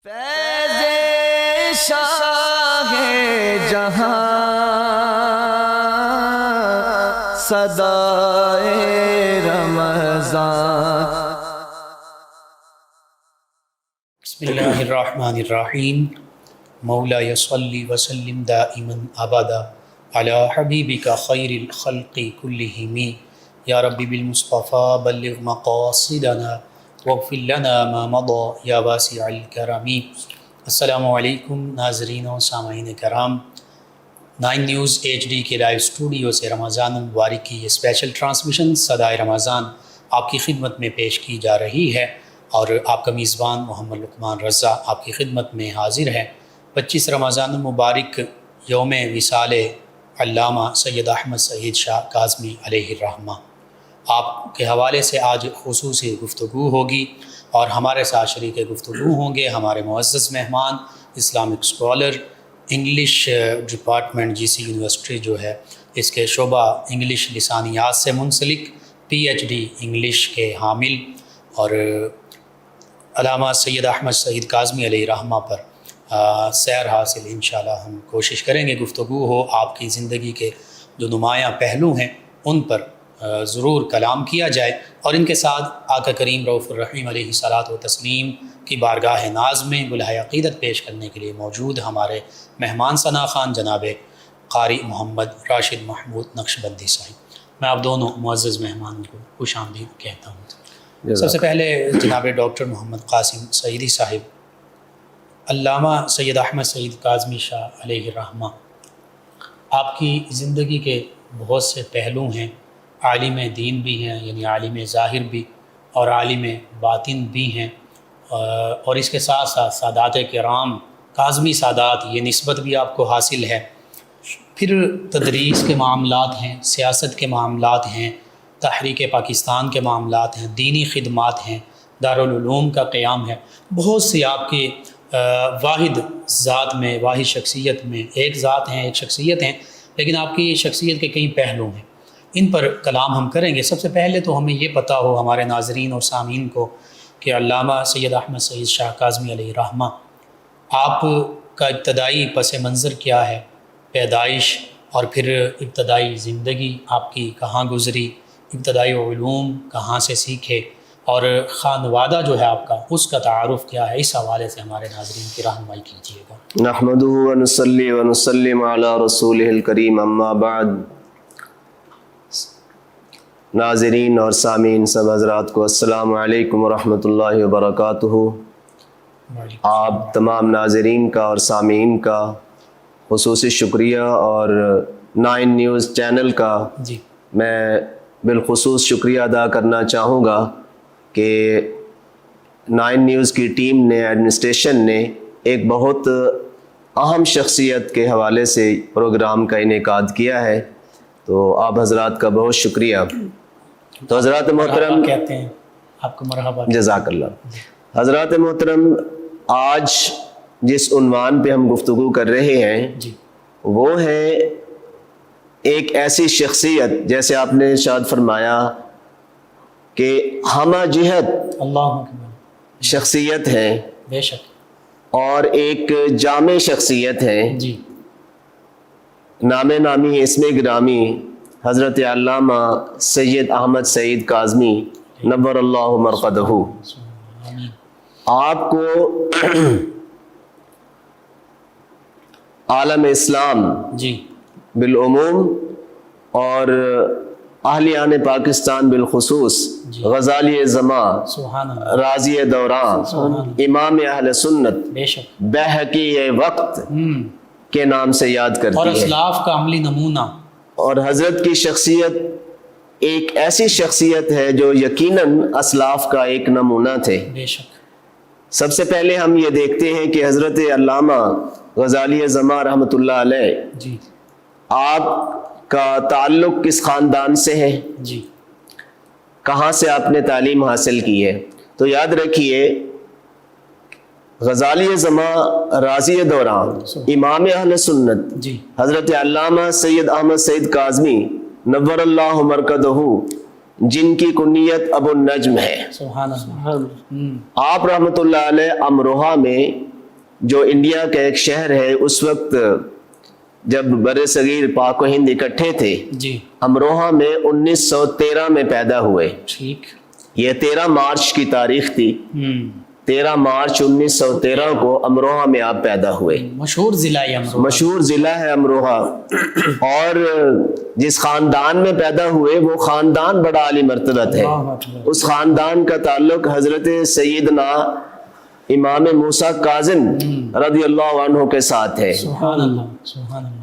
فیض شاہ جہاں صدائے رمضان۔ بسم اللہ الرحمن الرحیم۔ مولا صلی وسلم دائما ابدا علی حبیبک خیر الخلق کلہم یا رب بالمصطفیٰ بلغ مقاصدنا واغفر لنا ما مضى یا واسع الکرم۔ السلام علیکم ناظرین و سامعین کرام، 9 نیوز HD کے لائیو اسٹوڈیو سے رمضان المبارک کی یہ اسپیشل ٹرانسمیشن صدائے رمضان آپ کی خدمت میں پیش کی جا رہی ہے، اور آپ کا میزبان محمد لقمان رضا آپ کی خدمت میں حاضر ہے۔ 25 رمضان المبارک یوم وصال علامہ سید احمد سعید شاہ کاظمی علیہ الرحمہ، آپ کے حوالے سے آج خصوصی گفتگو ہوگی، اور ہمارے ساتھ شریک گفتگو ہوں گے ہمارے معزز مہمان، Islamic scholar, English department GC university جو ہے اس کے شعبہ انگلش لسانیات سے منسلک PhD انگلش کے حامل، اور علامہ سید احمد سعید کاظمی علیہ الرحمہ پر سیر حاصل انشاءاللہ ہم کوشش کریں گے گفتگو ہو، آپ کی زندگی کے جو نمایاں پہلو ہیں ان پر ضرور کلام کیا جائے، اور ان کے ساتھ آقا کریم رؤوف الرحیم علیہ الصلاۃ والتسلیم کی بارگاہ ناز میں گلہائے عقیدت پیش کرنے کے لیے موجود ہمارے مہمان ثنا خان جناب قاری محمد راشد محمود نقشبندی صاحب۔ میں آپ دونوں معزز مہمانوں کو خوش آمدید کہتا ہوں۔ سب سے پہلے جناب ڈاکٹر محمد قاسم سعیدی صاحب، علامہ سید احمد سعید کاظمی شاہ علیہ الرحمہ، آپ کی زندگی کے بہت سے پہلو ہیں، عالم دین بھی ہیں، یعنی عالم ظاہر بھی اور عالم باطن بھی ہیں، اور اس کے ساتھ ساتھ سادات کرام کاظمی سادات یہ نسبت بھی آپ کو حاصل ہے۔ پھر تدریس کے معاملات ہیں، سیاست کے معاملات ہیں، تحریک پاکستان کے معاملات ہیں، دینی خدمات ہیں، دارالعلوم کا قیام ہے، بہت سی آپ کے واحد ذات میں، واحد شخصیت میں، ایک ذات ہیں، ایک شخصیت ہیں، لیکن آپ کی شخصیت کے کئی پہلو ہیں، ان پر کلام ہم کریں گے۔ سب سے پہلے تو ہمیں یہ پتہ ہو ہمارے ناظرین اور سامعین کو کہ علامہ سید احمد سعید شاہ کاظمی علیہ الرحمہ، آپ کا ابتدائی پس منظر کیا ہے، پیدائش اور پھر ابتدائی زندگی آپ کی کہاں گزری، ابتدائی علوم کہاں سے سیکھے، اور خانوادہ جو ہے آپ کا اس کا تعارف کیا ہے، اس حوالے سے ہمارے ناظرین کی رہنمائی کیجیے گا۔ نحمدہ ونصلی ونسلم علی رسولہ الکریم، اما بعد۔ ناظرین اور سامعین سب حضرات کو السلام علیکم ورحمۃ اللہ وبرکاتہ۔ آپ تمام ناظرین کا اور سامعین کا خصوصی شکریہ، اور 9 نیوز چینل کا جی میں بالخصوص شکریہ ادا کرنا چاہوں گا کہ 9 نیوز کی ٹیم نے، ایڈمنسٹریشن نے ایک بہت اہم شخصیت کے حوالے سے پروگرام کا انعقاد کیا ہے، تو آپ حضرات کا بہت شکریہ۔ تو حضرات محترم کہتے ہیں آپ کو مرحبا، جزاک اللہ۔ حضرات محترم، آج جس عنوان پہ ہم گفتگو کر رہے ہیں جی وہ ہے ایک ایسی شخصیت، جیسے آپ نے ارشاد فرمایا کہ ہمہ جہت اللہ اکبر، شخصیت ہے بے شک، اور ایک جامع شخصیت ہے۔ جی نام نامی اسم گرامی حضرت علامہ سید احمد سعید کاظمی نور اللہ مرقدہ، آمین۔ آپ کو عالم اسلام جی بالعموم اور اہلیان پاکستان بالخصوص غزالی زماں، سبحان اللہ، راضی دوران، امام اہل سنت، بے شک، بحقی وقت کے نام سے یاد اور کرتی ہے۔ اسلاف کا عملی نمونہ۔ اور حضرت کی شخصیت ایک ایسی شخصیت ہے جو یقیناً اسلاف کا ایک نمونہ تھے۔ بے شک، سب سے پہلے ہم یہ دیکھتے ہیں کہ حضرت علامہ غزالی زماں رحمۃ اللہ علیہ، جی آپ کا تعلق کس خاندان سے ہے، جی کہاں سے آپ نے تعلیم حاصل کی ہے؟ تو یاد رکھیے، غزالی زماں، راضی دوران، امام اہل سنت جی حضرت علامہ سید احمد سعید کاظمی نور اللہ مرقدہ، جن کی کنیت ابو النجم ہے، سبحان اللہ۔ آپ رحمۃ اللہ علیہ امروہہ میں جو انڈیا کا ایک شہر ہے، اس وقت جب بر صغیر پاک و ہند اکٹھے تھے، جی امروہہ میں 1913 میں پیدا ہوئے۔ ٹھیک۔ یہ 13 مارچ کی تاریخ تھی، 13 مارچ 1913 کو امروہہ میں آپ پیدا ہوئے۔ مشہور ضلع ہے امروہہ۔ مشہور ضلع ہے امروہہ، اور جس خاندان میں پیدا ہوئے وہ خاندان بڑا عالی مرتبت ہے۔ اللہ اکبر۔ اس خاندان کا تعلق حضرت سیدنا امام موسیٰ کاظم رضی اللہ عنہ کے ساتھ ہے۔ سبحان اللہ، سبحان اللہ۔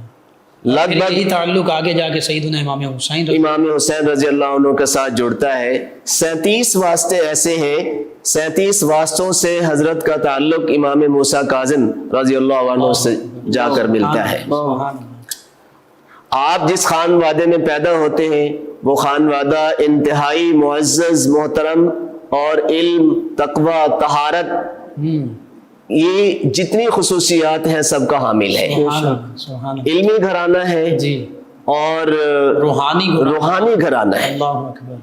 لگ پھر بھگ یہی تعلق آگے جا کے سیدنا امام حسین امام حسین رضی اللہ عنہ کے ساتھ جڑتا ہے۔ 37 واسطے ایسے ہیں، 37 واسطوں سے حضرت کا تعلق امام موسیٰ کاظم رضی اللہ عنہ سے جا کر ملتا ہے۔ سبحان اللہ۔ آپ جس خانوادے میں پیدا ہوتے ہیں وہ خانوادہ انتہائی معزز، محترم اور علم، تقوی، طہارت، یہ جتنی خصوصیات ہیں سب کا حامل ہے۔ سبحان اللہ، سبحان اللہ۔ علمی گھرانہ ہے جی۔ اور روحانی گھرانہ ہے۔ اللہ اکبر۔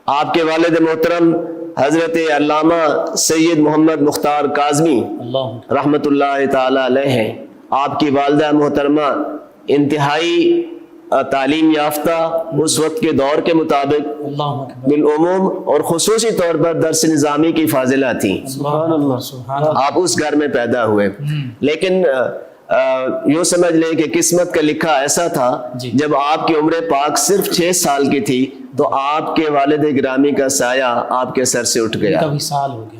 آپ کے والد محترم حضرت علامہ سید محمد مختار کاظمی اللہ رحمت اللہ تعالی علیہ ہیں۔ آپ کی والدہ محترمہ انتہائی تعلیم یافتہ، اس وقت کے دور کے مطابق اللہ اکبر۔ بالعموم اور خصوصی طور پر درس نظامی کی فاضلہ تھیں۔ سبحان اللہ، سبحان اللہ۔ آپ اس گھر میں پیدا ہوئے، لیکن یوں سمجھ لیں کہ قسمت کا لکھا ایسا تھا، جب آپ کی عمر پاک صرف 6 سال کی تھی تو آپ کے والد گرامی کا سایہ آپ کے سر سے اٹھ گیا،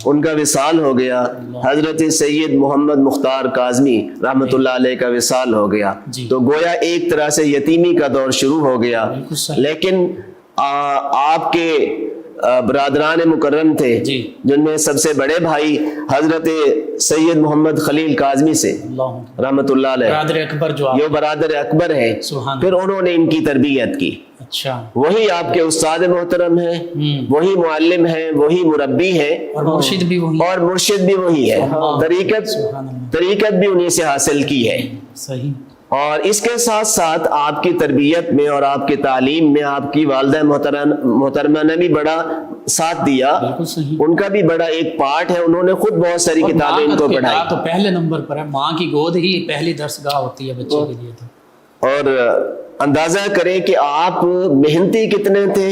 ان کا وصال ہو گیا۔ حضرت سید محمد مختار کاظمی رحمت اللہ علیہ کا وصال ہو گیا، تو گویا ایک طرح سے یتیمی کا دور شروع ہو گیا۔ لیکن آپ کے برادران مکرم تھے، جن میں سب سے بڑے بھائی حضرت سید محمد خلیل کاظمی سے رحمت اللہ علیہ، یہ برادر اکبر ہے، پھر انہوں نے ان کی تربیت کی۔ اچھا، وہی آپ کے استاد محترم ہیں، وہی معلم ہیں، وہی مربی ہیں، اور مرشد بھی وہی ہے، طریقت بھی انہی سے حاصل کی ہے۔ صحیح۔ اور اس کے ساتھ ساتھ آپ کی تربیت میں اور آپ کی تعلیم میں آپ کی والدہ محترمہ نے بھی بڑا ساتھ دیا، ان کا بھی بڑا ایک پارٹ ہے، انہوں نے خود بہت ساری کتابیں ان کو پڑھائی۔ تو پہلے نمبر پر ہے، ماں کی گود ہی پہلی درسگاہ ہوتی ہے بچے کے لیے۔ تو اور اندازہ کریں کہ آپ محنتی کتنے تھے،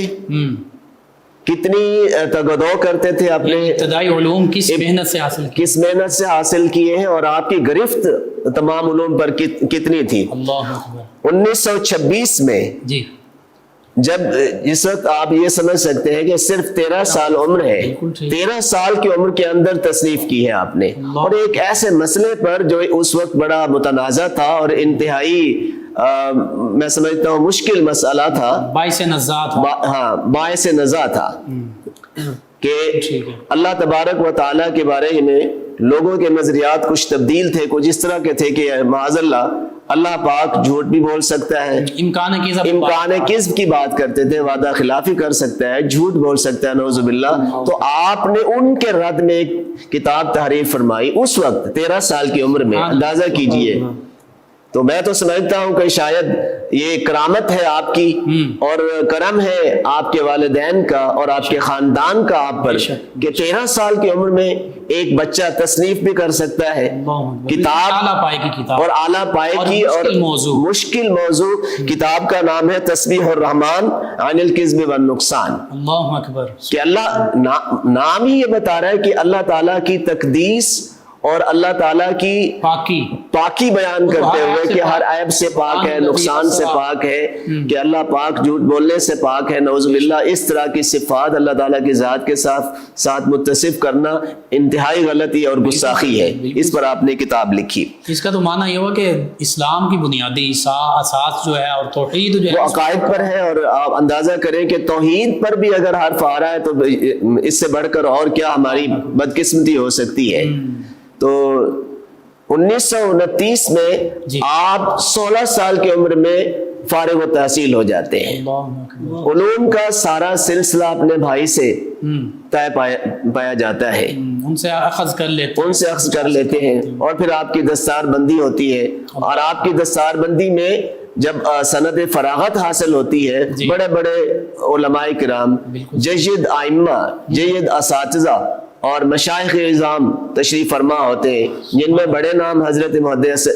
کتنی تگدو کرتے تھے، اپنے ابتدائی علوم کس محنت سے حاصل کیے ہیں، اور آپ کی گرفت تمام علوم پر کتنی تھی۔ اللہ اکبر۔ 1926 میں جب اس وقت آپ یہ سمجھ سکتے ہیں کہ صرف 13 سال عمر ہے، 13 سال کی عمر کے اندر تصنیف کی ہے آپ نے، اور ایک ایسے مسئلے پر جو اس وقت بڑا متنازع تھا اور انتہائی میں سمجھتا ہوں مشکل مسئلہ تھا، باعث نزاع تھا، کہ اللہ تبارک و تعالیٰ کے بارے میں لوگوں کے نظریات کچھ تبدیل تھے، کچھ اس طرح کے تھے کہ معاذ اللہ پاک جھوٹ بھی بول سکتا ہے، امکان کذب کی بات کرتے تھے، وعدہ خلافی کر سکتا ہے، جھوٹ بول سکتا ہے، نعوذ باللہ۔ تو آپ نے ان کے رد میں ایک کتاب تحریر فرمائی اس وقت 13 سال کی عمر میں، اندازہ کیجئے۔ تو میں تو سمجھتا ہوں کہ شاید یہ کرامت ہے آپ کی، اور کرم ہے آپ کے والدین کا اور آپ کے خاندان کا آپ پر، کہ 13 سال کی عمر میں ایک بچہ تصنیف بھی کر سکتا ہے کتاب، اور اعلیٰ پائے کی اور مشکل موضوع۔ کتاب کا نام ہے تسبیح الرحمن عن الکذب والنقصان۔ اللہ اکبر۔ کہ اللہ نام ہی یہ بتا رہا ہے کہ اللہ تعالیٰ کی تقدیس اور اللہ تعالیٰ کی پاکی بیان کرتے ہوئے کہ ہر عیب سے پاک ہے، نقصان سے پاک ہے، کہ اللہ پاک جھوٹ بولنے سے پاک ہے، نعوذ باللہ۔ اس طرح کی صفات اللہ تعالیٰ کی ذات کے ساتھ متصف کرنا انتہائی غلطی اور گستاخی ہے۔ اس پر آپ نے کتاب لکھی۔ اس کا تو معنی یہ ہوا کہ اسلام کی بنیادی اساس جو ہے اور توحید جو ہے وہ عقائد پر ہے، اور آپ اندازہ کریں کہ توحید پر بھی اگر حرف آ رہا ہے تو اس سے بڑھ کر اور کیا ہماری بدقسمتی ہو سکتی ہے۔ تو 1929 میں آپ 16 سال کی عمر میں فارغ و تحصیل ہو جاتے ہیں۔ علوم کا سارا سلسلہ اپنے بھائی سے طے پایا جاتا ہے، ان سے اخذ کر لیتے ہیں، اور پھر آپ کی دستار بندی ہوتی ہے، اور آپ کی دستار بندی میں جب سند فراغت حاصل ہوتی ہے، بڑے بڑے علماء کرام، جید ائمہ، جید اساتذہ اور مشائخ اعظام تشریف فرما ہوتے ہیں، جن میں بڑے نام حضرت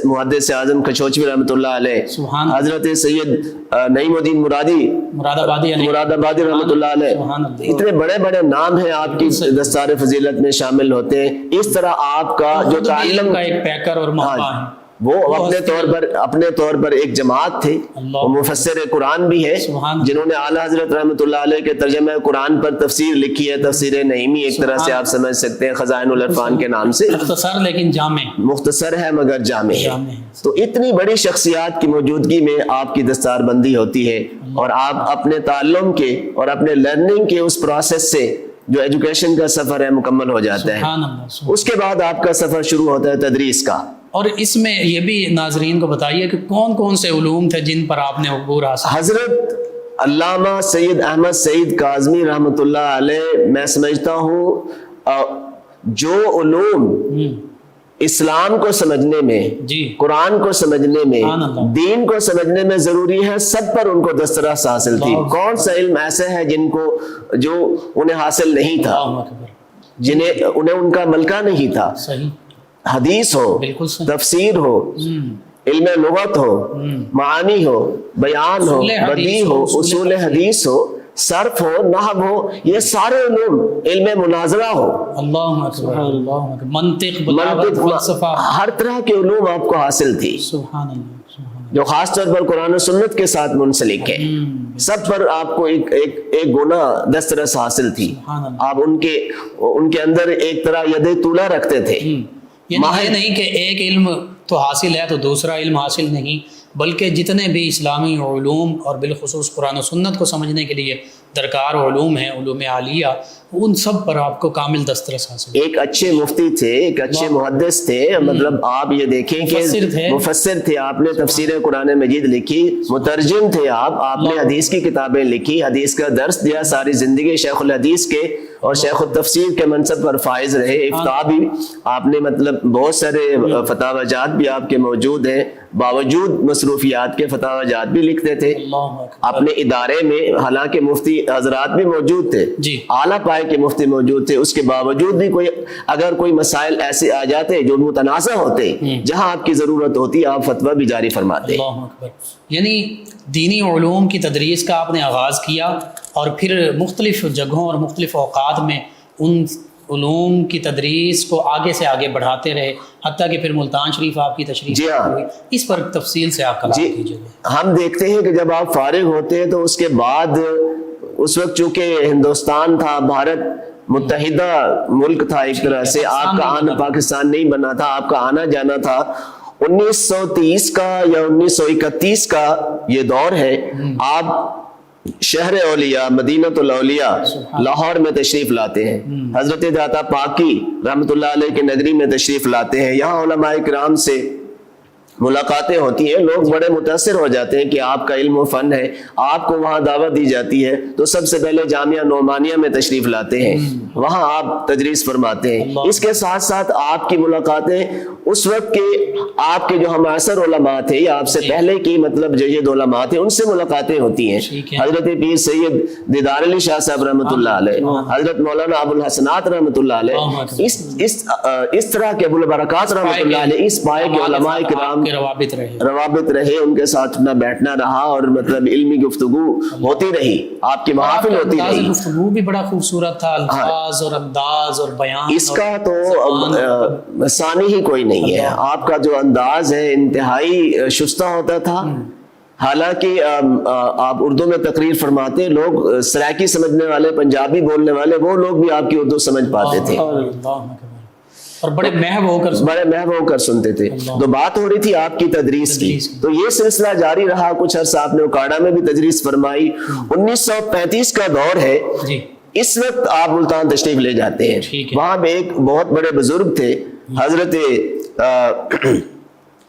محدث اعظم کھچوچوی رحمۃ اللہ علیہ، سبحان حضرت سید نعیم الدین مراد آبادی رحمۃ اللہ علیہ، اتنے بڑے بڑے نام ہیں آپ کی دستار فضیلت میں شامل ہوتے ہیں۔ اس طرح آپ کا جو تعلم کا ایک پیکر اور مہمان ہے، وہ اپنے طور پر ایک جماعت تھے، وہ مفسر قرآن بھی ہے، جنہوں نے اعلیٰ حضرت رحمۃ اللہ علیہ کے ترجمہ قرآن پر تفسیر لکھی ہے، تفسیر نعیمی ایک طرح سے آپ سمجھ سکتے ہیں، خزائن العرفان کے نام سے، مختصر لیکن جامع، مختصر ہے مگر جامع ہے۔ تو اتنی بڑی شخصیات کی موجودگی میں آپ کی دستار بندی ہوتی ہے، اور آپ اپنے تعلم کے اور اپنے لرننگ کے اس پروسیس سے جو ایجوکیشن کا سفر ہے مکمل ہو جاتا ہے۔ اس کے بعد آپ کا سفر شروع ہوتا ہے تدریس کا۔ اور اس میں یہ بھی ناظرین کو بتائیے کہ کون کون سے علوم تھے جن پر آپ نے عبور حاصل؟ حضرت علامہ سید احمد سعید کاظمی رحمۃ اللہ علیہ، میں سمجھتا ہوں جو علوم اسلام کو سمجھنے میں، قرآن کو سمجھنے میں، دین کو سمجھنے میں ضروری ہے، سب پر ان کو دسترس حاصل تھی۔ کون سا علم ایسا ہے جو انہیں حاصل نہیں تھا، انہیں ان کا ملکہ نہیں تھا؟ حدیث ہو، تفسیر ہو، علم لغت ہو، معانی ہو، بیان ہو، بدیع ہو، اصول حدیث ہو، صرف ہو، نحو ہو، یہ سارے علوم، علم مناظرہ ہو، اللہ اکبر، اللہ اکبر، منطق، بلاغت، فلسفہ، ہر طرح کے علوم آپ کو حاصل تھی، سبحان اللہ، جو خاص طور پر قرآن و سنت کے ساتھ منسلک ہے۔ سب پر آپ کو ایک گنا دسترس حاصل تھی۔ آپ ان کے اندر ایک طرح ید طولہ رکھتے تھے۔ یعنی یہ نہیں کہ ایک علم تو حاصل ہے تو دوسرا علم حاصل نہیں، بلکہ جتنے بھی اسلامی علوم اور بالخصوص قرآن و سنت کو سمجھنے کے لیے درکار علوم ہیں، علوم عالیہ، ان سب پر آپ کو کامل دسترس حاصل۔ ایک اچھے مفتی تھے، ایک اچھے محدث تھے، مطلب آپ یہ دیکھیں کہ مفسر تھے، آپ نے تفسیر قرآن مجید لکھی، مترجم تھے آپ نے حدیث کی کتابیں لکھی، حدیث کا درس دیا، ساری زندگی شیخ الحدیث کے اور شیخ التفسیر کے منصب پر فائز رہے۔ افتاء بھی آپ نے مطلب بہت سارے فتاوی جات بھی آپ کے موجود ہیں، باوجود مصروفیات کے فتاوی جات بھی لکھتے تھے اپنے ادارے میں۔ حالانکہ مفتی حضرات بھی موجود تھے، اعلیٰ پائے کے مفتی موجود تھے، اس کے باوجود بھی اگر کوئی مسائل ایسے آ جاتے جو متنازع ہوتے، جہاں آپ کی ضرورت ہوتی، آپ فتویٰ بھی جاری فرماتے۔ اللہ اکبر۔ یعنی دینی علوم کی تدریس کا آپ نے آغاز کیا، اور پھر مختلف جگہوں اور مختلف اوقات میں ان علوم کی تدریس کو آگے سے آگے بڑھاتے رہے، حتیٰ کہ پھر ملتان شریف آپ کی تشریف ہوئی۔ اس پر تفصیل سے آپ کلام کیجیے۔ ہم دیکھتے ہیں کہ جب آپ فارغ ہوتے ہیں تو اس کے بعد، اس وقت چونکہ ہندوستان تھا، بھارت متحدہ ملک تھا ایک طرح سے، آپ کا آنا پاکستان نہیں بنا تھا، آپ کا آنا جانا تھا۔ 1930 کا یا 1931 کا یہ دور ہے، آپ شہر اولیاء، مدینۃ الاولیاء لاہور میں تشریف لاتے ہیں، حضرت داتا پاکی رحمۃ اللہ علیہ کے نگری میں تشریف لاتے ہیں۔ یہاں علماء کرام سے ملاقاتیں ہوتی ہیں، لوگ بڑے متاثر ہو جاتے ہیں کہ آپ کا علم و فن ہے، آپ کو وہاں دعوت دی جاتی ہے، تو سب سے پہلے جامعہ نعمانیہ میں تشریف لاتے ہیں، وہاں آپ تدریس فرماتے ہیں۔ اس کے ساتھ ساتھ آپ کی ملاقاتیں اس وقت کے آپ کے جو ہمعصر علماء تھے یا آپ سے پہلے کی مطلب جید علماء تھے، ان سے ملاقاتیں ہوتی ہیں۔ حضرت پیر سید دیدار علی شاہ صاحب رحمۃ اللہ علیہ، حضرت مولانا ابو الحسنات رحمۃ اللہ علیہ، اس طرح کے ابو البرکات رحمۃ اللہ علیہ، اس پائے کے علماء کرام روابط رہے، ان کے ساتھ اپنا بیٹھنا رہا، اور مطلب علمی گفتگو ہوتی رہی، آپ کی محافل ہوتی رہی۔ گفتگو بھی بڑا خوبصورت تھا، الفاظ اور انداز اور بیان، اس کا تو ثانی ہی کوئی نہیں ہے۔ آپ کا جو انداز ہے انتہائی شستہ ہوتا تھا۔ حالانکہ آپ اردو میں تقریر فرماتے، لوگ سرائکی سمجھنے والے، پنجابی بولنے والے، وہ لوگ بھی آپ کی اردو سمجھ پاتے تھے اور بڑے محب ہو کر سنتے تھے۔ تو بات ہو رہی تھی آپ کی تدریس کی، تو یہ سلسلہ جاری رہا کچھ عرصہ، آپ نے اوکاڑا میں بھی تدریس فرمائی۔ 1935 کا دور ہے، اس وقت آپ ملتان تشریف لے جاتے ہیں۔ وہاں پہ ایک بہت بڑے بزرگ تھے، حضرت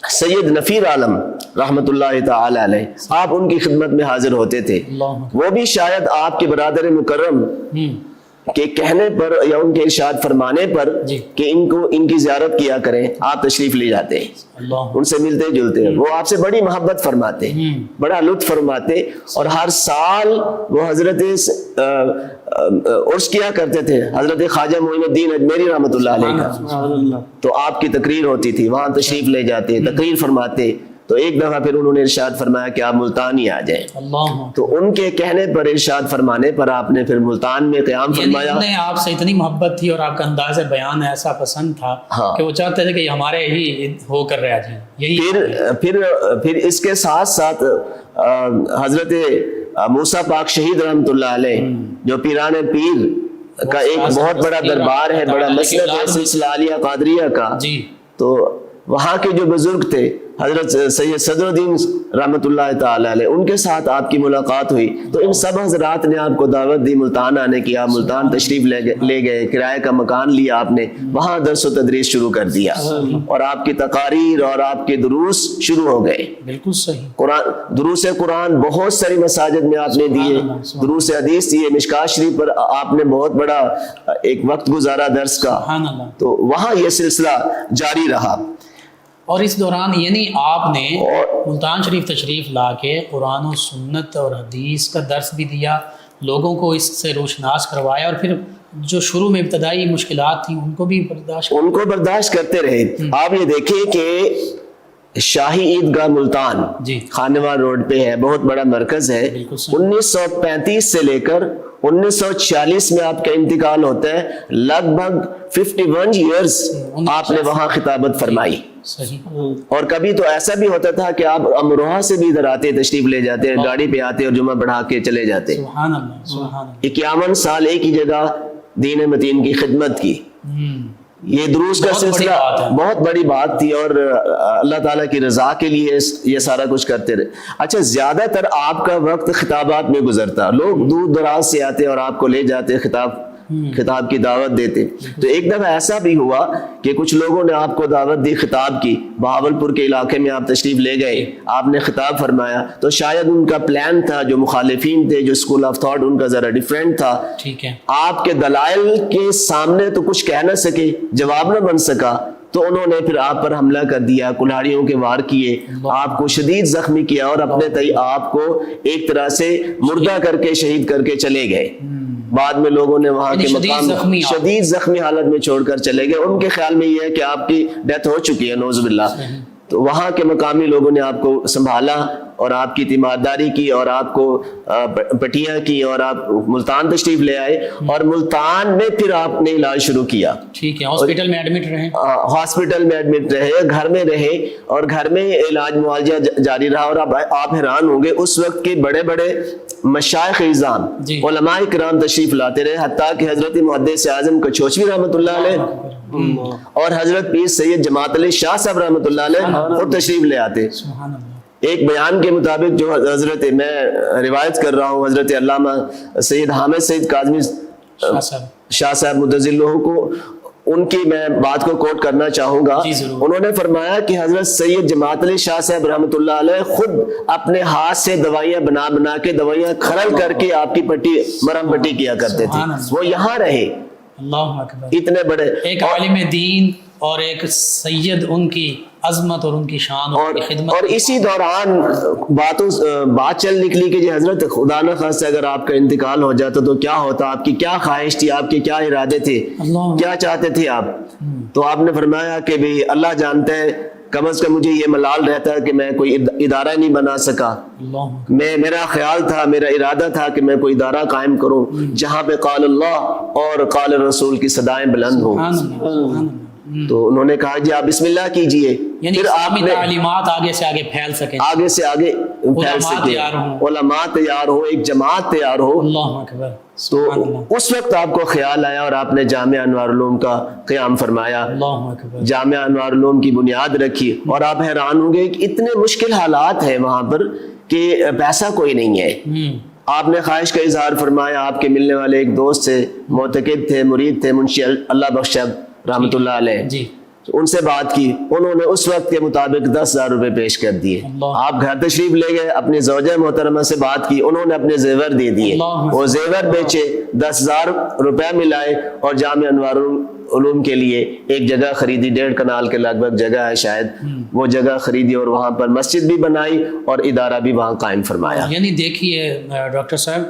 سید نفیر عالم رحمت اللہ تعالی علیہ، آپ ان کی خدمت میں حاضر ہوتے تھے۔ وہ بھی شاید آپ کے برادر مکرم کے کہنے پر یا ان کے ارشاد فرمانے پر جی کہ ان کی زیارت کیا کریں، آپ تشریف لے جاتے ہیں، اللہ ان سے ملتے جلتے ہیں، وہ آپ سے بڑی محبت فرماتے، بڑا لطف فرماتے، اور ہر سال وہ حضرت عرس کیا کرتے تھے حضرت خواجہ معین الدین اجمیری رحمۃ اللہ علیہ کا، تو آپ کی تقریر ہوتی تھی، وہاں تشریف لے جاتے، تقریر فرماتے، تو ایک دفعہ پھر انہوں نے ارشاد فرمایا کہ آپ ملتان ہی آ جائیں، اللہ، تو ان کے کہنے پر ارشاد فرمانے پر آپ نے پھر ملتان میں قیام فرمایا۔ یعنی آپ سے اتنی محبت تھی اور آپ کا انداز بیان ایسا پسند تھا کہ وہ چاہتے تھے کہ ہمارے ہی ہو کر رہ جائیں، یہی پھر اس کے ساتھ ساتھ حضرت موسیٰ پاک شہید رحمۃ اللہ علیہ جو پیران پیر کا ایک بہت بڑا دربار ہے، بڑا مسلک ہے سلسلہ عالیہ قادریہ کا، جی، تو وہاں کے جو بزرگ تھے حضرت سید صدر الدین رحمۃ اللہ تعالی علیہ، ان کے ساتھ آپ کی ملاقات ہوئی، تو ان سب حضرات نے آپ کو دعوت دی ملتان آنے کی، آپ ملتان تشریف لے گئے، کرائے کا مکان لیا آپ نے، وہاں درس و تدریس شروع کر دیا، اور آپ کی تقاریر اور آپ کے دروس شروع ہو گئے۔ بالکل صحیح، دروس قرآن بہت ساری مساجد میں آپ نے دیے، دروس حدیث دیے، مشکات شریف پر آپ نے بہت بڑا ایک وقت گزارا درس کا، سبحان اللہ، تو وہاں یہ سلسلہ جاری رہا۔ اور اس دوران یعنی آپ نے ملتان شریف تشریف لا کے قرآن و سنت اور حدیث کا درس بھی دیا، لوگوں کو اس سے روشناس کروایا، اور پھر جو شروع میں ابتدائی مشکلات تھیں ان کو بھی برداشت کرتے رہے۔ آپ یہ دیکھیں کہ شاہی عیدگاہ ملتان جی خانوار روڈ پہ ہے، بہت بڑا مرکز ہے، 1935 سے لے کر 1940 میں آپ کا انتقال ہوتا ہے، لگ بھگ 51 ایئرز آپ نے وہاں خطابت فرمائی۔ صحیح، اور کبھی تو ایسا بھی ہوتا تھا کہ آپ امروہہ سے بھی ادھر آتے، تشریف لے جاتے، گاڑی پہ آتے اور جمعہ پڑھا کے چلے جاتے۔ سبحان اللہ، سبحان اللہ، 51 سال ایک ہی جگہ دین متین کی خدمت کی۔ یہ دروس کا سلسلہ بہت بڑی بات تھی، اور اللہ تعالیٰ کی رضا کے لیے یہ سارا کچھ کرتے رہے۔ اچھا، زیادہ تر آپ کا وقت خطابات میں گزرتا، لوگ دور دراز سے آتے اور آپ کو لے جاتے، خطاب کی دعوت دیتے۔ تو ایک دفعہ ایسا بھی ہوا کہ کچھ لوگوں نے آپ کو دعوت دی خطاب کی، بہاولپور کے علاقے میں آپ تشریف لے گئے، آپ نے خطاب فرمایا، تو شاید ان کا پلان تھا، جو مخالفین تھے، جو اسکول آف تھاٹ ان کا ذرا ڈیفرنٹ تھا، ٹھیک ہے، آپ کے دلائل کے سامنے تو کچھ کہہ نہ سکے، جواب نہ بن سکا، تو انہوں نے پھر آپ پر حملہ کر دیا، کلہاڑیوں کے وار کیے، آپ کو شدید زخمی کیا، اور اپنے تئی آپ کو ایک طرح سے مردہ کر کے شہید کر کے چلے گئے۔ بعد میں لوگوں نے وہاں کے مقام شدید زخمی حالت میں چھوڑ کر چلے گئے، ان کے خیال میں یہ ہے کہ آپ کی ڈیتھ ہو چکی ہے، نعوذ باللہ۔ تو وہاں کے مقامی لوگوں نے آپ کو سنبھالا اور آپ کی تیمارداری کی اور آپ کو پٹیاں کی اور آپ ملتان تشریف لے آئے اور ملتان میں پھر آپ نے علاج شروع کیا. ٹھیک ہے, ہاسپٹل میں ایڈمٹ رہے, ہاسپٹل میں ایڈمٹ رہے, گھر میں رہے اور گھر میں علاج معالجہ جاری رہا. اور اب آپ حیران ہوں گے اس وقت کے بڑے بڑے مشائخ اعظام علماء کرام تشریف لاتے رہے, حتیٰ کہ حضرت محدث اعظم کچوچوی رحمۃ اللہ علیہ اور حضرت پیر سید جماعت علی شاہ صاحب رحمۃ اللہ علیہ خود تشریف لے آتے. ایک بیان کے مطابق جو حضرت, میں روایت کر رہا ہوں, حضرت علامہ سید حامد سید کاظمی شاہ صاحب مدظلہ کو, ان کی میں بات کو کوٹ کرنا چاہوں گا. انہوں نے فرمایا کہ حضرت سید جماعت علی شاہ صاحب رحمۃ اللہ علیہ خود اپنے ہاتھ سے دوائیاں بنا بنا کے, دوائیاں کھرل کر کے آپ کی پٹی, مرہم پٹی کیا کرتے تھے. وہ یہاں رہے, اللہ اکبر, اتنے بڑے ایک عالم دین اور ایک سید, ان کی عظمت اور ان کی شان اور خدمت. اور اسی دوران بات چل نکلی کہ حضرت خدا نہ خواستہ اگر آپ کا انتقال ہو جاتا تو کیا ہوتا, آپ کی کیا خواہش تھی, آپ کے کیا ارادے تھے, کیا چاہتے تھے آپ. تو آپ نے فرمایا کہ بھی اللہ جانتا ہے, کم از کم مجھے یہ ملال رہتا ہے کہ میں کوئی ادارہ نہیں بنا سکا. میرا خیال تھا, میرا ارادہ تھا کہ میں کوئی ادارہ قائم کروں جہاں پہ قال اللہ اور قال رسول کی صدائیں بلند ہوں. تو انہوں نے کہا جی آپ بسم اللہ کیجئے, یعنی اسلامی تعلیمات آگے سے آگے پھیل سکیں, آگے سے آگے پھیل سکیں, علماء تیار ہو, ایک جماعت تیار ہو. اللہ اکبر. تو اس وقت آپ کو خیال آیا اور آپ نے جامعہ انوار العلوم کا قیام فرمایا, اللہ اکبر, جامعہ انوار العلوم کی بنیاد رکھی. اور آپ حیران ہوں گے کہ اتنے مشکل حالات ہیں وہاں پر کہ پیسہ کوئی نہیں ہے. آپ نے خواہش کا اظہار فرمایا, آپ کے ملنے والے ایک دوست تھے, معتقد تھے, مرید تھے, منشی اللہ بخش رحمۃ اللہ علیہ, ان سے بات کی، انہوں نے اس وقت کے مطابق 10,000 روپے پیش کر دیے۔ آپ گھر تشریف لے گئے، اپنی زوجہ محترمہ سے بات کی، انہوں نے اپنے زیور دے دیے، وہ زیور بیچے، 10,000 روپے ملائے اور جامعہ انوار العلوم کے لیے ایک جگہ خریدی، 1.5 کنال کے لگ بھگ جگہ ہے شاید، وہ جگہ خریدی اور وہاں پر مسجد بھی بنائی اور ادارہ بھی وہاں قائم فرمایا۔ یعنی دیکھیے ڈاکٹر صاحب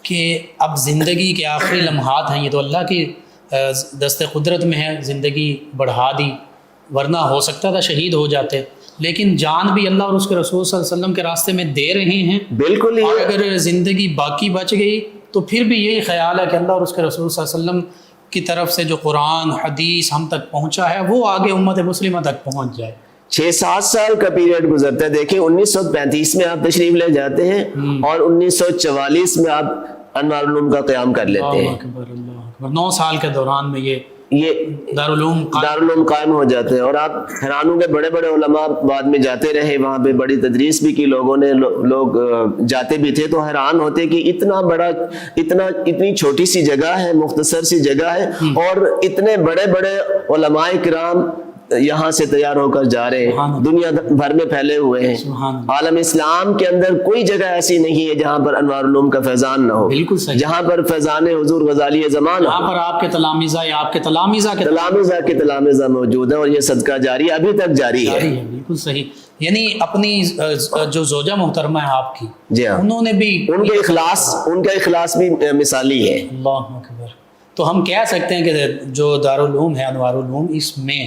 کہ اب زندگی کے آخری لمحات ہیں، یہ تو اللہ کی دست قدرت میں ہے، زندگی بڑھا دی، ورنہ ہو سکتا تھا شہید ہو جاتے، لیکن جان بھی اللہ اور اس کے رسول صلی اللہ علیہ وسلم کے راستے میں دے رہے ہیں۔ بالکل، اور اگر زندگی باقی بچ گئی تو پھر بھی یہی خیال ہے کہ اللہ اور اس کے رسول صلی اللہ علیہ وسلم کی طرف سے جو قرآن حدیث ہم تک پہنچا ہے وہ آگے امت مسلمہ تک پہنچ جائے۔ 6-7 سال کا پیریڈ گزرتا ہے، دیکھیں 1935 میں آپ تشریف لے جاتے ہیں اور 1944 میں آپ انوار العلوم کا قیام کر لیتے ہیں۔ اللہ اکبر، 9 سال کے دوران میں یہ دارالعلوم قائم ہو جاتے ہیں، اور آپ حیران ہوں گے، بڑے بڑے علماء بعد میں جاتے رہے، وہاں پہ بڑی تدریس بھی کی لوگوں نے، لوگ جاتے بھی تھے تو حیران ہوتے کہ اتنی چھوٹی سی جگہ ہے، مختصر سی جگہ ہے، اور اتنے بڑے بڑے علماء کرام یہاں سے تیار ہو کر جا رہے ہیں، دنیا بھر میں پھیلے ہوئے ہیں۔ عالم اسلام کے اندر کوئی جگہ ایسی نہیں ہے جہاں پر انوار العلوم کا فیضان نہ ہو، بالکل صحیح، جہاں پر فیضان حضور غزالی زمان، یہاں پر آپ کے تلامذہ یا آپ کے تلامذہ کے تلامذہ موجود ہیں، اور یہ صدقہ جاری ابھی تک جاری ہے۔ بالکل صحیح، یعنی اپنی جو زوجہ محترمہ ہے آپ کی، جی ہاں، انہوں نے بھی ان کا اخلاص بھی مثالی ہے۔ اللہ اکبر۔ تو ہم کہہ سکتے ہیں کہ جو دارالعلوم ہے انوار العلوم، اس میں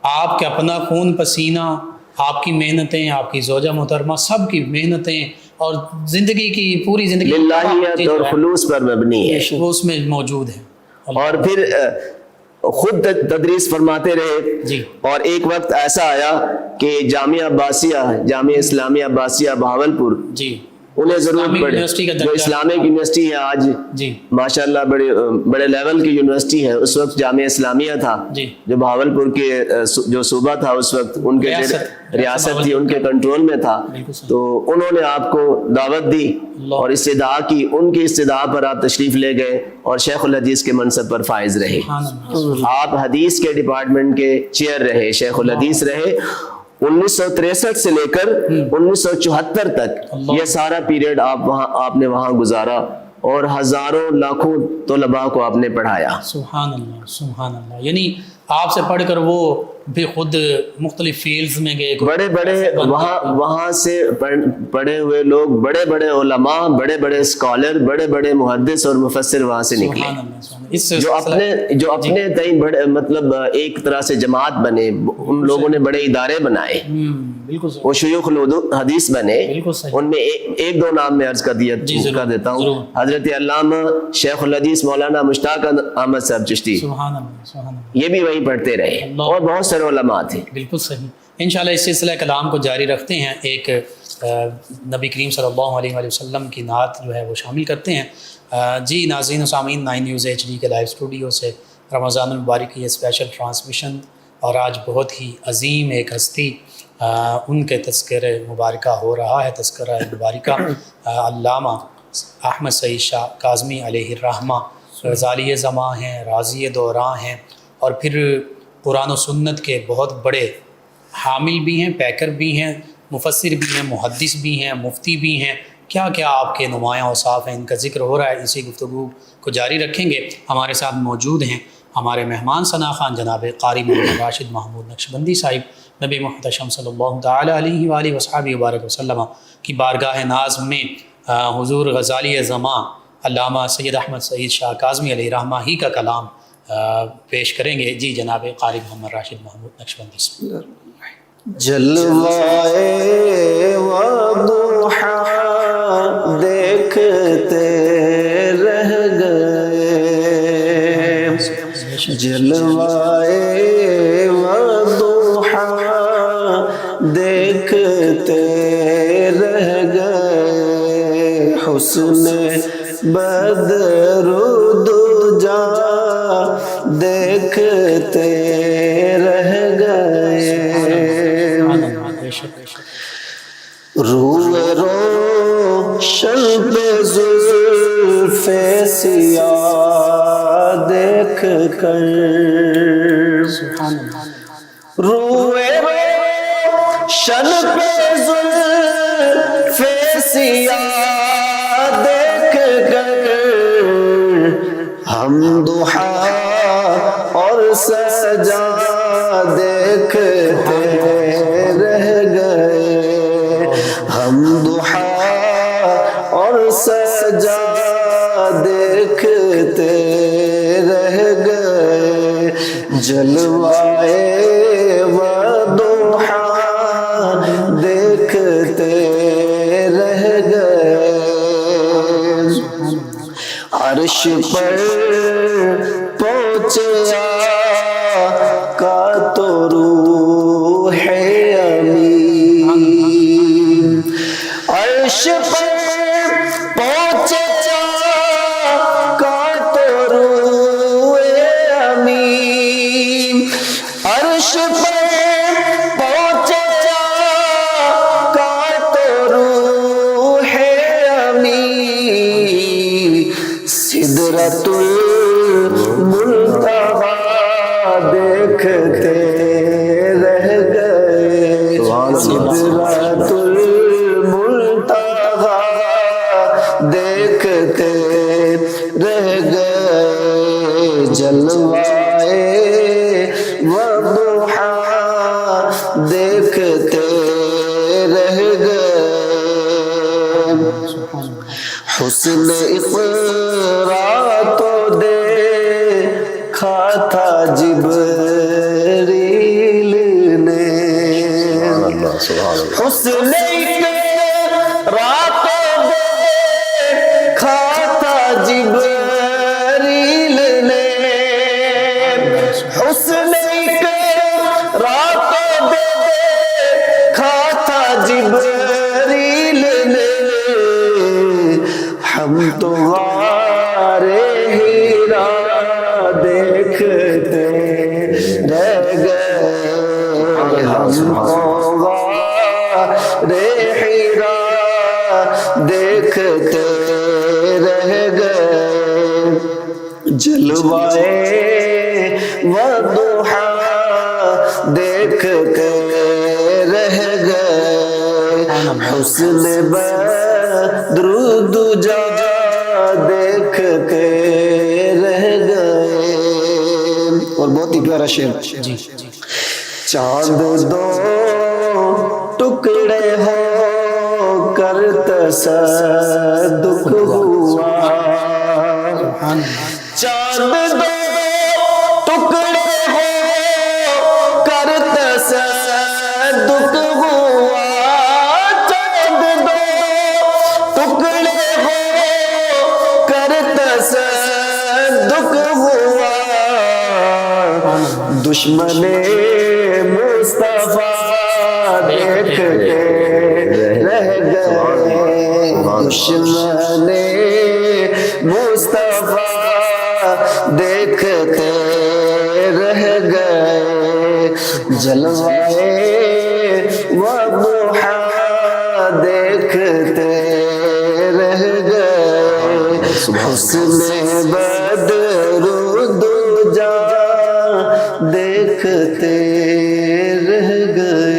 آپ کے اپنا خون پسینہ، آپ کی محنتیں، آپ کی زوجہ محترمہ سب کی محنتیں اور زندگی کی پوری زندگی للہیت اور خلوص پر مبنی ہے، وہ اس میں موجود ہے۔ اور پھر خود تدریس فرماتے رہے جی، اور ایک وقت ایسا آیا کہ جامعہ اسلامیہ عباسیہ بہاولپور، جی، انہیں ضرورت پڑے، جو اسلامک یونیورسٹی ہے آج، جی ماشاءاللہ بڑے لیول کی یونیورسٹی ہے، اس وقت جامعہ اسلامیہ تھا، جی، جو بہاولپور کے جو صوبہ تھا اس وقت ان کے ریاست تھی، ان کے کنٹرول میں تھا، تو انہوں نے آپ کو دعوت دی اور استدعا کی، ان کی استدعا پر آپ تشریف لے گئے اور شیخ الحدیث کے منصب پر فائز رہے۔ آپ حدیث کے ڈپارٹمنٹ کے چیئر رہے، شیخ الحدیث رہے۔ 1963 سے لے کر 1974 تک یہ سارا پیریڈ آپ نے وہاں گزارا اور ہزاروں لاکھوں طلباء کو آپ نے پڑھایا۔ سبحان اللہ، سبحان اللہ، یعنی آپ سے پڑھ کر وہ بھی خود مختلف فیلڈز میں گئے، بڑے وہاں سے پڑھے ہوئے لوگ، بڑے بڑے علماء، بڑے بڑے اسکالر، بڑے بڑے محدث اور مفسر وہاں سے نکلے، جو اپنے تئیں بڑے مطلب ایک طرح سے جماعت بنے، ان لوگوں نے بڑے ادارے بنائے، وہ شیوخ الحدیث بنے۔ ان میں ایک دو نام میں عرض کر دیتا ہوں، حضرت علامہ شیخ الحدیث مولانا مشتاق احمد صاحب چشتی، یہ بھی وہیں پڑھتے رہے، اور بہت سارے علماء تھے۔ بالکل صحیح۔ انشاءاللہ اس سلسلہ کلام کو جاری رکھتے ہیں، ایک نبی کریم صلی اللہ علیہ وآلہ وسلم کی نعت جو ہے وہ شامل کرتے ہیں۔ جی ناظرین و سامعین، 9 نیوز HD کے لائیو اسٹوڈیو سے رمضان المبارک کی یہ اسپیشل ٹرانسمیشن، اور آج بہت ہی عظیم ایک ہستی، ان کے تذکرہ مبارکہ ہو رہا ہے، تذکرہ مبارکہ علامہ احمد سعید شاہ کاظمی علیہ الرحمہ، غزالی زماں ہیں، رازی دوراں ہیں، اور پھر قرآن و سنت کے بہت بڑے حامل بھی ہیں، پیکر بھی ہیں، مفسر بھی ہیں، محدث بھی ہیں، مفتی بھی ہیں، کیا کیا آپ کے نمایاں اوصاف ہیں، ان کا ذکر ہو رہا ہے۔ اسی گفتگو کو جاری رکھیں گے۔ ہمارے ساتھ موجود ہیں ہمارے مہمان ثنا خان جناب قاری محمد راشد محمود نقشبندی صاحب، نبی محتشم صلی اللہ تعالیٰ علیہ وآلہ وصحبہ وبارک وسلم کی بارگاہ ناز میں حضور غزالی زماں علامہ سید احمد سعید شاہ کاظمی علیہ رحمہ ہی کا کلام پیش کریں گے۔ جی جناب قاری محمد راشد محمود نقشبندی صاحب۔ جلوائے وضحا دیکھتے رہ گئے، جلوائے وضحا دیکھتے رہ گئے، حسن بدر دجا دیکھتے رہ گئے، روح روشن پہ زلف سیاہ دیکھ کر، روئے روشن پہ زلف سیاہ دیکھ کر ہم ضحا اور سجا دیکھتے رہ گئے، ہم ضحا اور سجا دیکھتے رہ گئے، جلوائے وضحا دیکھتے رہ گئے، عرش پر پہنچے آقا تو روح امین، عرش پر پہنچے آقا تو روح امین، عرش پر پہنچے آقا تو روح امین، سدرۃ المنتہا دیکھتے رہ گئے، سدرۃ المنتہا دیکھتے رہ گئے، جلوائے وضحا دیکھتے رہ گئے، حسن اقرا تو دیکھا تھا جبریل نے، حسن اقرا تو دیکھا تھا جبریل نے، حسن اقرا تو دیکھا تھا جبریل نے، ہم تو غار ہیرا دیکھتے رہ گئے، ہم تو غار ہیرا دیکھتے رہ گئے، جلوائے وضحا دیکھتے رہ گئے، حسن بدر دجا دیکھ کے رہ گئے، اور بہت ہی پیارا شعر، چاند دو ٹکڑے ہو کر تصدق ہوا، چاند دو ٹکڑے ہو کر تصدق ہوا، چاند دو ٹکڑے ہو کر تصدق ہوا، دشمن مصطفیٰ دیکھ کے رہ گئے، دشمن مصطفیٰ دیکھتے رہ گئے، جلوائے وضحا دیکھتے رہ گئے، حسن بدر دجا دیکھتے رہ گئے۔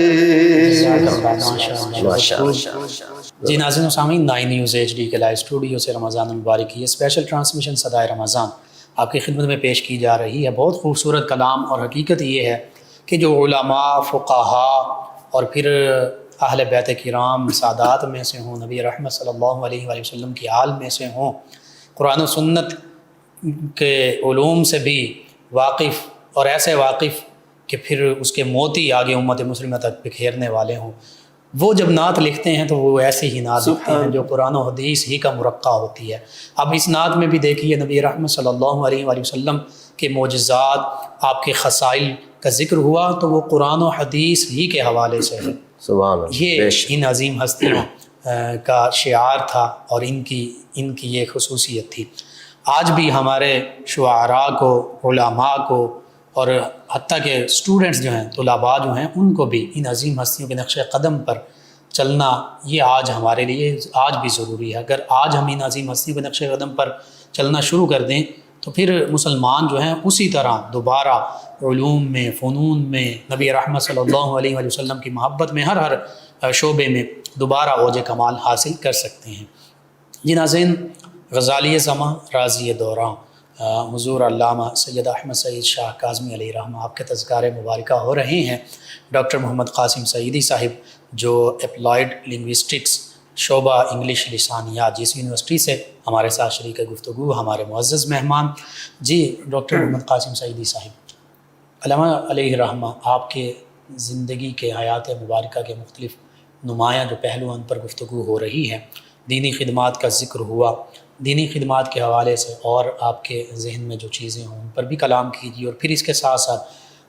جی ناظرین و سامعین، 9 نیوز HD کے لائیو اسٹوڈیو سے رمضان المبارک کی یہ اسپیشل ٹرانسمیشن صدائے رمضان آپ کی خدمت میں پیش کی جا رہی ہے۔ بہت خوبصورت کلام، اور حقیقت یہ ہے کہ جو علماء، فقہاء اور پھر اہل بیت کرام سادات میں سے ہوں، نبی رحمت صلی اللہ علیہ وآلہ وسلم کی آل میں سے ہوں، قرآن و سنت کے علوم سے بھی واقف، اور ایسے واقف کہ پھر اس کے موتی آگے امت مسلمہ تک بکھیرنے والے ہوں، وہ جب نعت لکھتے ہیں تو وہ ایسی ہی نعت لکھتے ہیں جو قرآن و حدیث ہی کا مرقع ہوتی ہے۔ اب اس نعت میں بھی دیکھیے نبی رحمت صلی اللہ علیہ وآلہ وسلم کے معجزات، آپ کے خصائل کا ذکر ہوا تو وہ قرآن و حدیث ہی کے حوالے سے ہے۔ سبحان اللہ، یہ ان عظیم ہستیوں کا شعار تھا اور ان کی یہ خصوصیت تھی۔ آج بھی ہمارے شعراء کو، علماء کو، اور حتیٰ کہ اسٹوڈنٹس جو ہیں، طلباء جو ہیں، ان کو بھی ان عظیم ہستیوں کے نقش قدم پر چلنا یہ آج ہمارے لیے آج بھی ضروری ہے۔ اگر آج ہم ان عظیم ہستیوں کے نقش قدم پر چلنا شروع کر دیں تو پھر مسلمان جو ہیں اسی طرح دوبارہ علوم میں، فنون میں، نبی رحمت صلی اللہ علیہ وآلہ وسلم کی محبت میں، ہر شعبے میں دوبارہ اوج کمال حاصل کر سکتے ہیں۔ جی ناظرین، غزالی زماں، راضی دوراں، حضور علامہ سید احمد سعید شاہ کاظمی علیہ رحمہ آپ کے تذکار مبارکہ ہو رہے ہیں۔ ڈاکٹر محمد قاسم سعیدی صاحب جو اپلائیڈ لنگوسٹکس شعبہ انگلش لسانیات جس یونیورسٹی سے ہمارے ساتھ شریک گفتگو، ہمارے معزز مہمان۔ جی ڈاکٹر محمد قاسم سعیدی صاحب، علامہ علیہ رحمہ آپ کے زندگی کے حیات مبارکہ کے مختلف نمایاں جو پہلوؤں پر گفتگو ہو رہی ہے، دینی خدمات کا ذکر ہوا، دینی خدمات کے حوالے سے اور آپ کے ذہن میں جو چیزیں ہوں ان پر بھی کلام کیجیے، اور پھر اس کے ساتھ ساتھ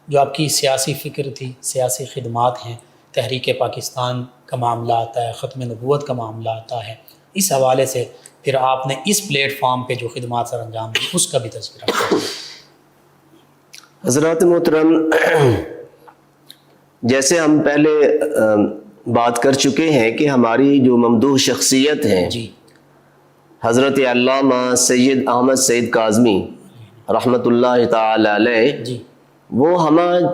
جو آپ کی سیاسی فکر تھی، سیاسی خدمات ہیں، تحریک پاکستان کا معاملہ آتا ہے، ختم نبوت کا معاملہ آتا ہے، اس حوالے سے پھر آپ نے اس پلیٹ فارم پہ جو خدمات سر انجام دی اس کا بھی تذکرہ کریں۔ حضرات محترم، جیسے ہم پہلے بات کر چکے ہیں کہ ہماری جو ممدوح شخصیت ہیں جی حضرت علامہ سید احمد سعید کاظمی رحمۃ اللہ تعالی علیہ، جی وہ ہمارا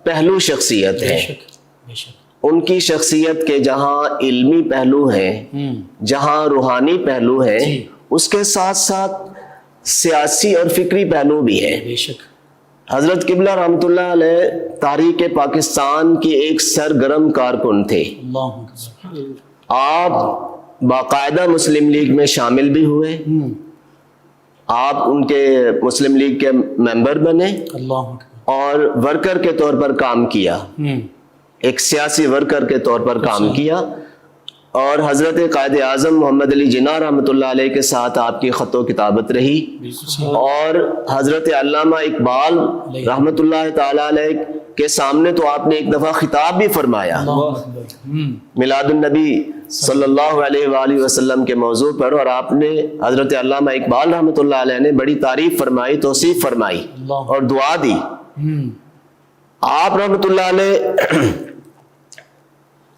پہلو شخصیت بے ہے۔ شک بے شک۔ ان کی شخصیت کے جہاں علمی پہلو ہیں، جہاں روحانی پہلو ہیں، جی اس کے ساتھ ساتھ سیاسی اور فکری پہلو بھی ہے۔ بے شک۔ حضرت قبلہ رحمۃ اللہ علیہ تحریک پاکستان کے ایک سرگرم کارکن تھے۔ اللہ اکبر۔ آپ باقاعدہ مسلم لیگ میں شامل بھی ہوئے، آپ ان کے مسلم لیگ کے ممبر بنے اللہ اکبر۔ اور ورکر کے طور پر کام کیا، ایک سیاسی ورکر کے طور پر کام کیا، اور حضرت قائد اعظم محمد علی جناح رحمۃ اللہ علیہ کے ساتھ آپ کی خط و کتابت رہی، اور حضرت علامہ اقبال رحمۃ اللہ تعالی علیہ کے سامنے تو آپ نے ایک دفعہ خطاب بھی فرمایا میلاد النبی صلی اللہ علیہ وآلہ وسلم کے موضوع پر، اور آپ نے حضرت علامہ اقبال رحمۃ اللہ علیہ نے بڑی تعریف فرمائی، توصیف فرمائی اور دعا دی۔ آپ رحمۃ اللہ علیہ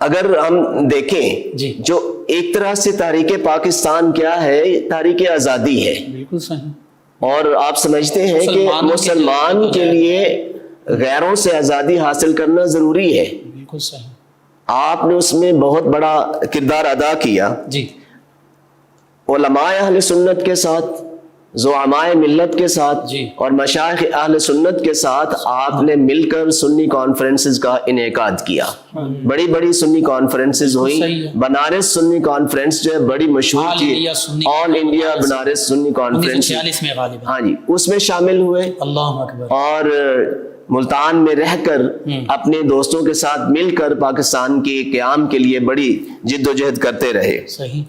اگر ہم دیکھیں جی جو ایک طرح سے تحریک پاکستان کیا ہے، تحریک آزادی ہے، بالکل صحیح۔ اور آپ سمجھتے ہیں کہ مسلمان کے لیے غیروں سے آزادی حاصل کرنا ضروری ہے، بالکل صحیح۔ آپ نے اس میں بہت بڑا کردار ادا کیا۔ جی علماء اہل سنت کے ساتھ، زعماء ملت کے ساتھ، جی اور مشائخ اہل سنت کے ساتھ آپ نے مل کر سنی کانفرنسز کا انعقاد کیا، بڑی بڑی سنی کانفرنسز ہوئی۔ صحیح ہے۔ بنارس سنی کانفرنس جو ہے بڑی مشہور آل تھی، انڈیا سنی آل انڈیا بنارس سنی کانفرنس، 1946 میں غالباً۔ ہاں جی، اس میں شامل ہوئے، اللہ اکبر۔ اور ملتان میں رہ کر اپنے دوستوں کے ساتھ مل کر پاکستان کے قیام کے لیے بڑی جد و جہد کرتے رہے۔ صحیح۔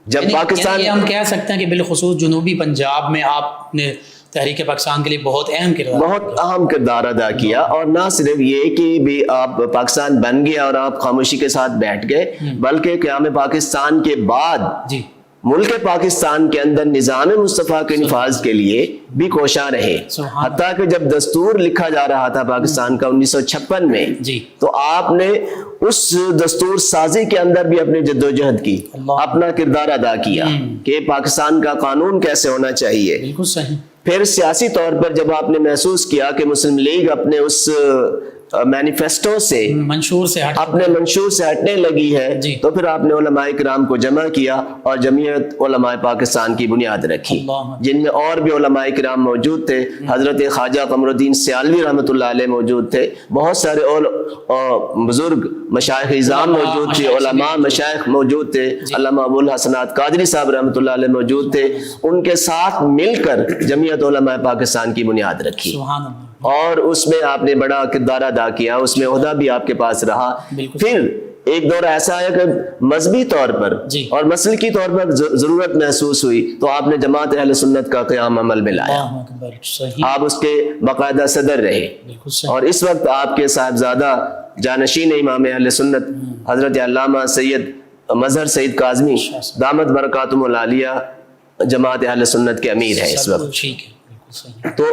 جب پاکستان، یعنی ہم کہہ سکتے ہیں کہ بالخصوص جنوبی پنجاب میں آپ نے تحریک پاکستان کے لیے بہت اہم کردار ادا کیا، اور نہ صرف یہ کہ بھی آپ پاکستان بن گیا اور آپ خاموشی کے ساتھ بیٹھ گئے، بلکہ قیام پاکستان کے بعد جی ملک پاکستان کے اندر نظام مصطفیٰ کے نفاذ کے لیے بھی کوشاں رہے، حتیٰ کہ جب دستور لکھا جا رہا تھا پاکستان کا 1956 میں، جی تو آپ نے اس دستور سازی کے اندر بھی اپنی جدوجہد کی، اپنا کردار ادا کیا کہ پاکستان کا قانون کیسے ہونا چاہیے۔ بالکل صحیح۔ پھر سیاسی طور پر جب آپ نے محسوس کیا کہ مسلم لیگ اپنے اس مینیفیسٹو سے، منشور سے اپنے منشور سے ہٹنے لگی ہے، جی تو پھر آپ نے علماء کرام کو جمع کیا اور جمعیت علماء پاکستان کی بنیاد رکھی، جن میں اور بھی علماء کرام موجود تھے، حضرت خواجہ قمر الدین سیالوی رحمۃ اللہ علیہ موجود تھے، بہت سارے بزرگ مشائخ اعظام موجود تھے، علماء مشائخ موجود تھے، علامہ ابو الحسنات قادری صاحب رحمۃ اللہ علیہ موجود تھے، ان کے ساتھ مل کر جمعیت علماء پاکستان کی بنیاد رکھی، سبحان اللہ، اور اس میں آپ نے بڑا کردار ادا کیا، اس میں عہدہ بھی آپ کے پاس رہا۔ پھر ایک دور ایسا ہے کہ مذہبی طور پر اور مسلکی طور پر ضرورت محسوس ہوئی تو آپ نے جماعت اہل سنت کا قیام عمل میں لایا، آپ اس کے باقاعدہ صدر رہے، اور اس وقت آپ کے صاحبزادہ جانشین امام اہل سنت حضرت علامہ سید مظہر سعید کاظمی دامت برکاتہم العالیہ جماعت اہل سنت کے امیر ہیں اس وقت۔ تو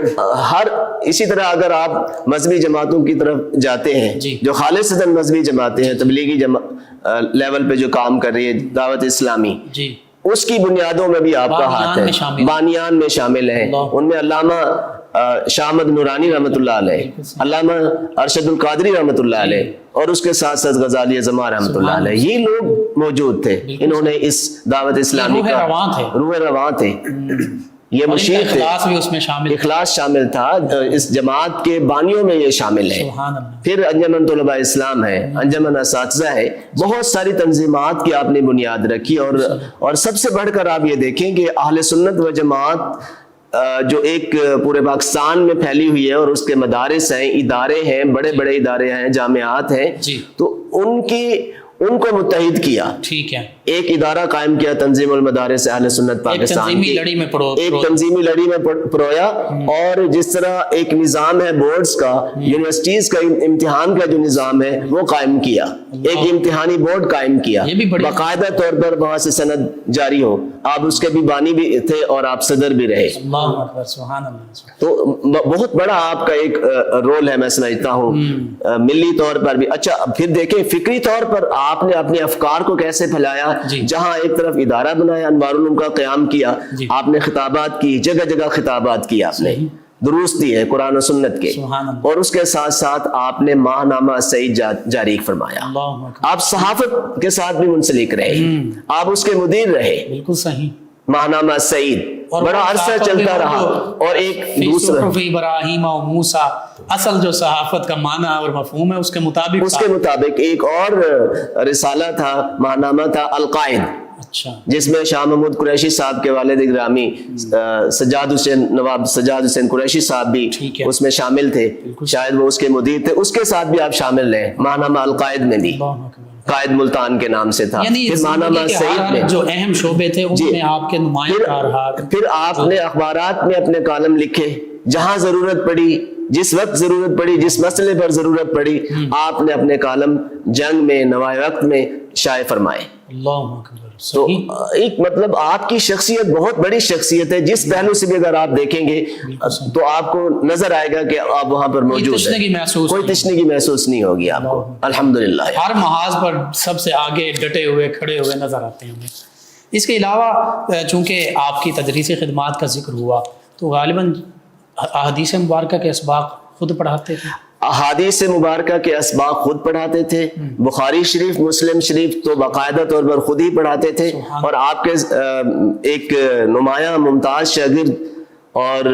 اسی طرح اگر آپ مذہبی جماعتوں کی طرف جاتے ہیں جو خالصتاً مذہبی جماعتیں ہیں، تبلیغی لیول پہ جو کام کر رہی ہے دعوت اسلامی، اس کی بنیادوں میں بھی آپ کا ہاتھ ہے، بانیان میں شامل ہیں، ان میں علامہ شاہ احمد نورانی رحمۃ اللہ علیہ، علامہ ارشد القادری رحمۃ اللہ علیہ، اور اس کے ساتھ ساتھ غزالی اعظمہ رحمۃ اللہ علیہ، یہ لوگ موجود تھے، انہوں نے اس دعوت اسلامی کا روح رواں تھے، یہ مشیر تھے، اخلاص شامل تھا، اس جماعت کے بانیوں میں یہ شامل ہے۔ پھر انجمن طلباء اسلام ہے، انجمن اساتذہ ہے، بہت ساری تنظیمات کی آپ نے بنیاد رکھی، اور سب سے بڑھ کر آپ یہ دیکھیں کہ اہل سنت و جماعت جو ایک پورے پاکستان میں پھیلی ہوئی ہے، اور اس کے مدارس ہیں، ادارے ہیں، بڑے بڑے ادارے ہیں، جامعات ہیں، تو ان کو متحد کیا، ٹھیک ہے، ایک ادارہ قائم کیا، تنظیم المدارس اہل سنت پاکستان کی، ایک تنظیمی لڑی میں پرویا، اور جس طرح ایک نظام ہے بورڈز کا، یونیورسٹیز کا امتحان کا جو نظام ہے وہ قائم کیا، ایک امتحانی بورڈ قائم کیا، باقاعدہ طور پر وہاں سے سند جاری ہو، آپ اس کے بھی بانی بھی تھے اور آپ صدر بھی رہے، تو بہت بڑا آپ کا ایک رول ہے، میں سمجھتا ہوں ملی طور پر بھی۔ اچھا پھر دیکھیں فکری طور پر آپ نے اپنے افکار کو کیسے پھیلایا، جہاں ایک طرف ادارہ بنایا، انوار العلوم کا قیام کیا، آپ نے خطابات کی، جگہ جگہ خطابات کی، آپ نے دروس دی ہے قرآن و سنت کے، اور اس کے ساتھ ساتھ آپ نے ماہنامہ سعید جاری فرمایا، آپ صحافت کے ساتھ بھی منسلک رہے، آپ اس کے مدیر رہے، بالکل صحیح، ماہنامہ سعید بڑا عرصہ چلتا رہا، اور ایک دوسرا ابراہیم و موسیٰ، اصل جو صحافت کا معنی اور مفہوم ہے اس کے مطابق ایک اور رسالہ تھا، ماہنامہ تھا القائد، جس میں شاہ محمود قریشی صاحب کے والد گرامی نواب سجاد حسین قریشی صاحب بھی اس میں شامل تھے، شاید وہ اس کے مدیر تھے، اس کے ساتھ بھی آپ شامل رہے، ماہنامہ القائد میں بھی، قائد ملتان کے نام سے تھا، پھر ماہنامہ سعید میں جو اہم شعبے تھے ان میں آپ کے نمایاں رہا، پھر آپ نے اخبارات میں اپنے کالم لکھے، جہاں ضرورت پڑی، جس وقت ضرورت پڑی، جس مسئلے پر ضرورت پڑی، آپ نے اپنے کالم جنگ میں، نوائے وقت میں شائع فرمائے۔ اللہ اکبر، تو ایک مطلب آپ کی شخصیت بہت بڑی شخصیت ہے، جس پہلو سے بھی اگر آپ دیکھیں گے تو آپ کو نظر آئے گا کہ آپ وہاں پر موجود ہیں، کوئی تشنگی محسوس نہیں ہوگی آپ کو، الحمدللہ ہر محاذ پر سب سے آگے ڈٹے ہوئے کھڑے ہوئے نظر آتے ہیں ہمیں۔ اس کے علاوہ چونکہ آپ کی تدریسی خدمات کا ذکر ہوا تو غالباً احادیث مبارکہ کے اسباق خود پڑھاتے تھے؟ احادیث مبارکہ کے اسباق خود پڑھاتے تھے، بخاری شریف، مسلم شریف تو باقاعدہ طور پر خود ہی پڑھاتے تھے، اور آپ کے ایک نمایاں ممتاز شاگرد، اور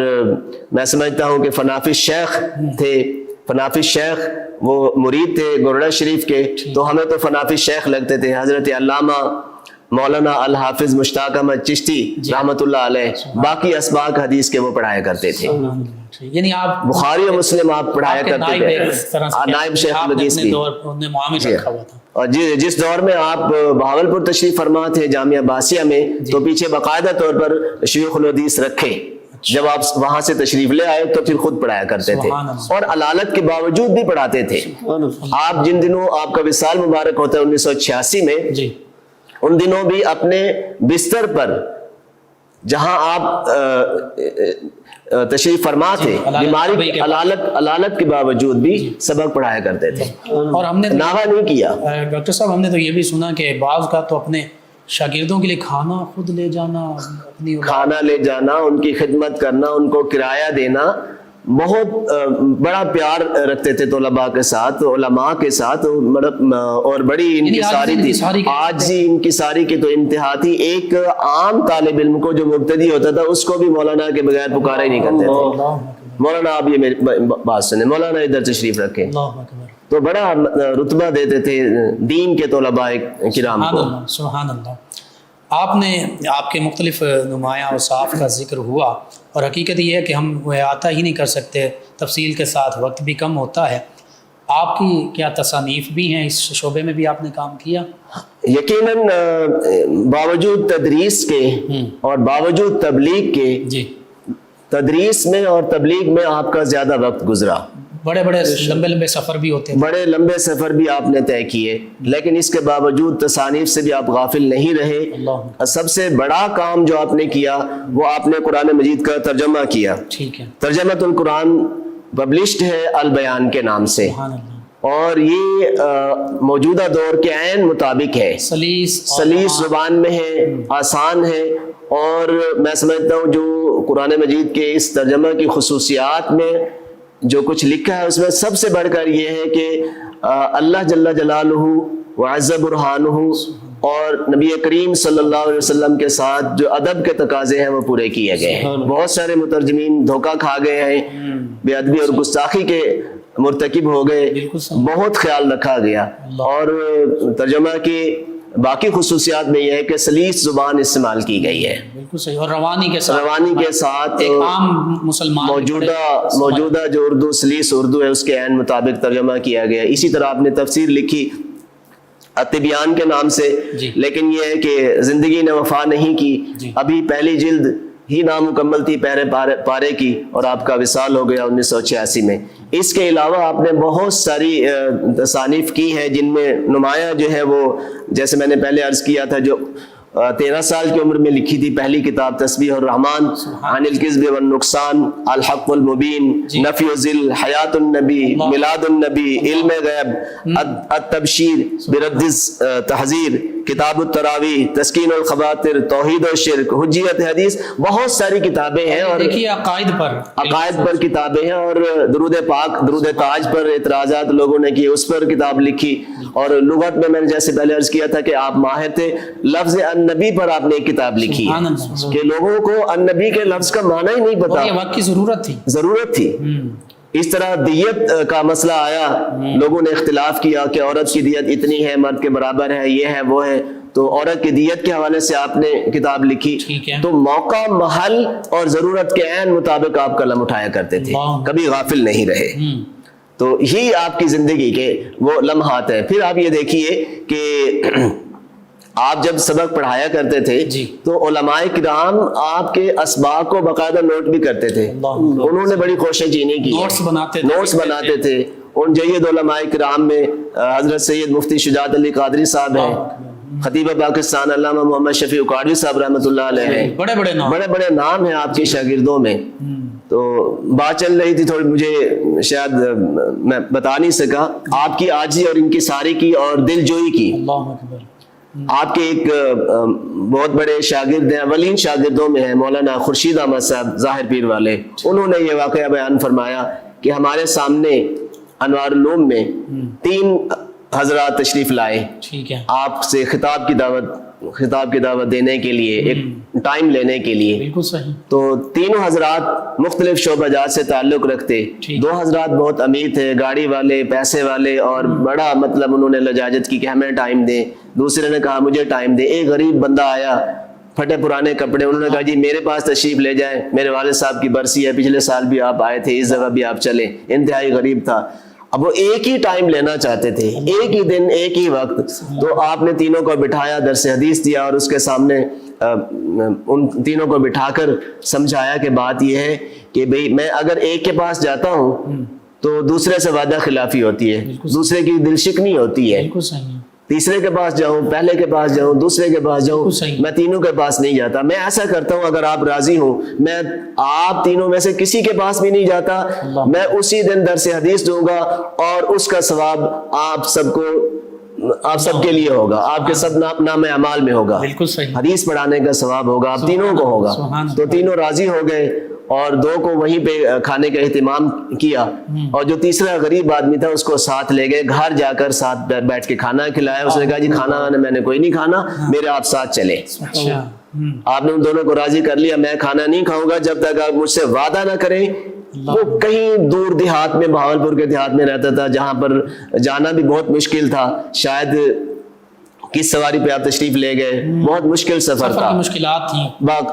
میں سمجھتا ہوں کہ فنافی شیخ تھے، فنافی شیخ وہ مرید تھے گورڑا شریف کے، تو ہمیں تو فنافی شیخ لگتے تھے، حضرت علامہ مولانا الحافظ مشتاق احمد چشتی رحمۃ اللہ علیہ، باقی اسباق حدیث کے وہ پڑھایا کرتے تھے، یعنی آپ بخاری اور مسلم آپ پڑھایا کرتے تھے، نائب شیخ الحدیث بھی، اور جس دور میں آپ بہاولپور تشریف فرما تھے جامعہ عباسیہ میں، تو پیچھے باقاعدہ طور پر شیخ الحدیث رکھے، جب آپ وہاں سے تشریف لے آئے تو پھر خود پڑھایا کرتے تھے، اور علالت کے باوجود بھی پڑھاتے تھے۔ آپ جن دنوں آپ کا وصال مبارک ہوتا ہے 1986 میں، ان دنوں بھی اپنے بستر پر جہاں آپ تشریف فرما تھے، بیماری علالت کے باوجود بھی سبق پڑھایا کرتے تھے، اور ہم نے ناغہ نہیں کیا۔ ڈاکٹر صاحب ہم نے تو یہ بھی سنا کہ بعض کا تو اپنے شاگردوں کے لیے کھانا خود لے جانا، کھانا لے جانا، ان کی خدمت کرنا، ان کو کرایہ دینا، بہت بڑا پیار رکھتے تھے طلباء کے ساتھ، علماء کے ساتھ، اور بڑی انکساری تھی، عاجزی انکساری کی تو انتہا تھی۔ ایک عام طالب علم کو جو مبتدی ہوتا تھا اس کو بھی مولانا کے بغیر پکارا ہی نہیں کرتے تھے، مولانا آپ یہ میری بات سنیں، مولانا ادھر تشریف رکھیں، تو بڑا رتبہ دیتے تھے دین کے طلباء کرام کو۔ سبحان اللہ۔ آپ نے آپ کے مختلف نمایاں اوصاف کا ذکر ہوا، اور حقیقت یہ ہے کہ ہم وہ احاطہ ہی نہیں کر سکتے تفصیل کے ساتھ، وقت بھی کم ہوتا ہے۔ آپ کی کیا تصانیف بھی ہیں، اس شعبے میں بھی آپ نے کام کیا؟ یقیناً باوجود تدریس کے اور باوجود تبلیغ کے، تدریس میں اور تبلیغ میں آپ کا زیادہ وقت گزرا، بڑے لمبے سفر بھی ہوتے ہیں، بڑے لمبے سفر بھی آپ نے طے کیے، لیکن اس کے باوجود تصانیف سے بھی آپ غافل نہیں رہے۔ سب سے بڑا کام جو آپ نے کیا وہ آپ نے قرآن مجید کا ترجمہ کیا، ٹھیک ہے، ترجمۃ القرآن پبلشڈ ہے البیان کے نام سے، اور یہ موجودہ دور کے عین مطابق ہے، سلیس زبان میں ہے، آسان ہے، اور میں سمجھتا ہوں جو قرآن مجید کے اس ترجمہ کی خصوصیات میں جو کچھ لکھا ہے اس میں سب سے بڑھ کر یہ ہے کہ اللہ جل جلالہ وعز برہانہ اور نبی کریم صلی اللہ علیہ وسلم کے ساتھ جو ادب کے تقاضے ہیں وہ پورے کیے گئے ہیں۔ بہت سارے مترجمین دھوکہ کھا گئے ہیں، بے ادبی اور گستاخی کے مرتکب ہو گئے، بہت خیال رکھا گیا، اور ترجمہ کی باقی خصوصیات میں یہ ہے کہ سلیس زبان استعمال کی گئی ہے، بالکل صحیح، اور روانی کے ساتھ ایک عام مسلمان موجودہ جو اردو سلیس اردو ہے اس کے عین مطابق ترجمہ کیا گیا۔ اسی طرح آپ نے تفسیر لکھی التبیان کے نام سے، لیکن یہ ہے کہ زندگی نے وفا نہیں کی، ابھی پہلی جلد ہی نامکمل تھی پہلے پارے کی، اور آپ کا وصال ہو گیا 1986 میں۔ اس کے علاوہ آپ نے بہت ساری تصانیف کی ہیں جن میں نمایاں جو ہے وہ، جیسے میں نے پہلے عرض کیا تھا، جو 13 سال کی عمر میں لکھی تھی پہلی کتاب تسبیح الرحمن، عن الکذب والنقصان، الحق المبین، نفی الذل، حیات النبی، میلاد النبی، علم غیب، التبشیر برد التحذیر، کتاب التراویح، تسکین الخواطر، توحید و شرک، حجیت حدیث، بہت ساری کتابیں ہیں، اور دیکھیے عقائد پر کتابیں ہیں، اور درود پاک، درود تاج پر اعتراضات لوگوں نے کیے، اس پر کتاب لکھی، اور لغت میں نے جیسے پہلے عرض کیا تھا کہ آپ ماہر تھے، لفظ النبی پر آپ نے ایک کتاب لکھی ہے کہ لوگوں کو النبی کے لفظ کا معنی ہی نہیں پتا، اور یہ وقت کی ضرورت تھی۔ اس طرح دیت کا مسئلہ آیا، لوگوں نے اختلاف کیا کہ عورت کی دیت اتنی ہے، مرد کے برابر ہے، یہ ہے وہ ہے، تو عورت کی دیت کے حوالے سے آپ نے کتاب لکھی۔ تو موقع، محل اور ضرورت کے عین مطابق آپ قلم اٹھایا کرتے تھے، کبھی غافل نہیں رہے۔ تو یہی آپ کی زندگی کے وہ لمحات ہیں۔ پھر آپ یہ دیکھیے کہ آپ جب سبق پڑھایا کرتے تھے تو علماء کرام آپ کے اسباق کو باقاعدہ نوٹ بھی کرتے تھے، انہوں نے بڑی کوشش چینی کی، نوٹس بناتے تھے۔ ان جید علماء کرام میں حضرت سید مفتی شجاعت علی قادری صاحب ہیں، خطیب پاکستان علامہ محمد شفیع قادری صاحب رحمۃ اللہ علیہ ہیں، بڑے بڑے نام ہیں آپ کے شاگردوں میں۔ تو بات چل رہی تھی تھوڑی، مجھے شاید میں بتا نہیں سکا آپ کی عاجزی اور انکساری کی اور دل جوئی کی۔ آپ کے ایک بہت بڑے شاگرد ہیں، اولین شاگردوں میں ہیں، مولانا خورشید احمد صاحب ظاہر پیر والے، انہوں نے یہ واقعہ بیان فرمایا کہ ہمارے سامنے انوار العلوم میں 3 حضرات تشریف لائے آپ سے خطاب کی دعوت دینے کے لیے، ایک ٹائم لینے کے لیے۔ بالکل صحیح۔ تو تینوں حضرات مختلف شعبہ جات سے تعلق رکھتے، 2 حضرات بہت امیر تھے، گاڑی والے، پیسے والے، اور بڑا مطلب انہوں نے لجاجت کی کہ ہمیں ٹائم دیں، دوسرے نے کہا مجھے ٹائم دیں۔ ایک غریب بندہ آیا، پھٹے پرانے کپڑے، انہوں نے کہا جی میرے پاس تشریف لے جائیں، میرے والد صاحب کی برسی ہے، پچھلے سال بھی آپ آئے تھے، اس جگہ بھی آپ چلیں۔ انتہائی غریب تھا، اب وہ ایک ہی ٹائم لینا چاہتے تھے، ایک ہی دن، ایک ہی وقت۔ تو آپ نے تینوں کو بٹھایا، درس حدیث دیا، اور اس کے سامنے ان تینوں کو بٹھا کر سمجھایا کہ بات یہ ہے کہ بھئی میں اگر ایک کے پاس جاتا ہوں تو دوسرے سے وعدہ خلافی ہوتی ہے، دوسرے کی دل شکنی ہوتی ہے، تیسرے کے پاس جاؤں، پہلے کے پاس جاؤں، دوسرے کے پاس جاؤں، میں تینوں کے پاس نہیں جاتا۔ میں ایسا کرتا ہوں، اگر آپ راضی ہوں، میں آپ تینوں میں سے کسی کے پاس بھی نہیں جاتا، میں اسی دن درس حدیث دوں گا، اور اس کا ثواب آپ سب کے لیے ہوگا، آپ کے سب نام اعمال میں ہوگا، حدیث پڑھانے کا ثواب ہوگا، آپ تینوں کو ہوگا۔ تو تینوں راضی ہو گئے، اور 2 کو وہیں پہ کھانے کا اہتمام کیا، اور جو تیسرا غریب آدمی تھا اس کو ساتھ لے گئے، گھر جا کر ساتھ بیٹھ کے کھانا کھلایا۔ اس نے کہا جی کھانا میں نے کوئی نہیں کھانا، میرے آپ ساتھ چلے۔ آپ نے ان دونوں کو راضی کر لیا، میں کھانا نہیں کھاؤں گا جب تک آپ مجھ سے وعدہ نہ کریں۔ وہ کہیں دور دیہات میں، بہاولپور کے دیہات میں رہتا تھا، جہاں پر جانا بھی بہت مشکل تھا، شاید کس سواری پہ آپ تشریف لے گئے، بہت مشکل سفر تھا، مشکلات تھیں۔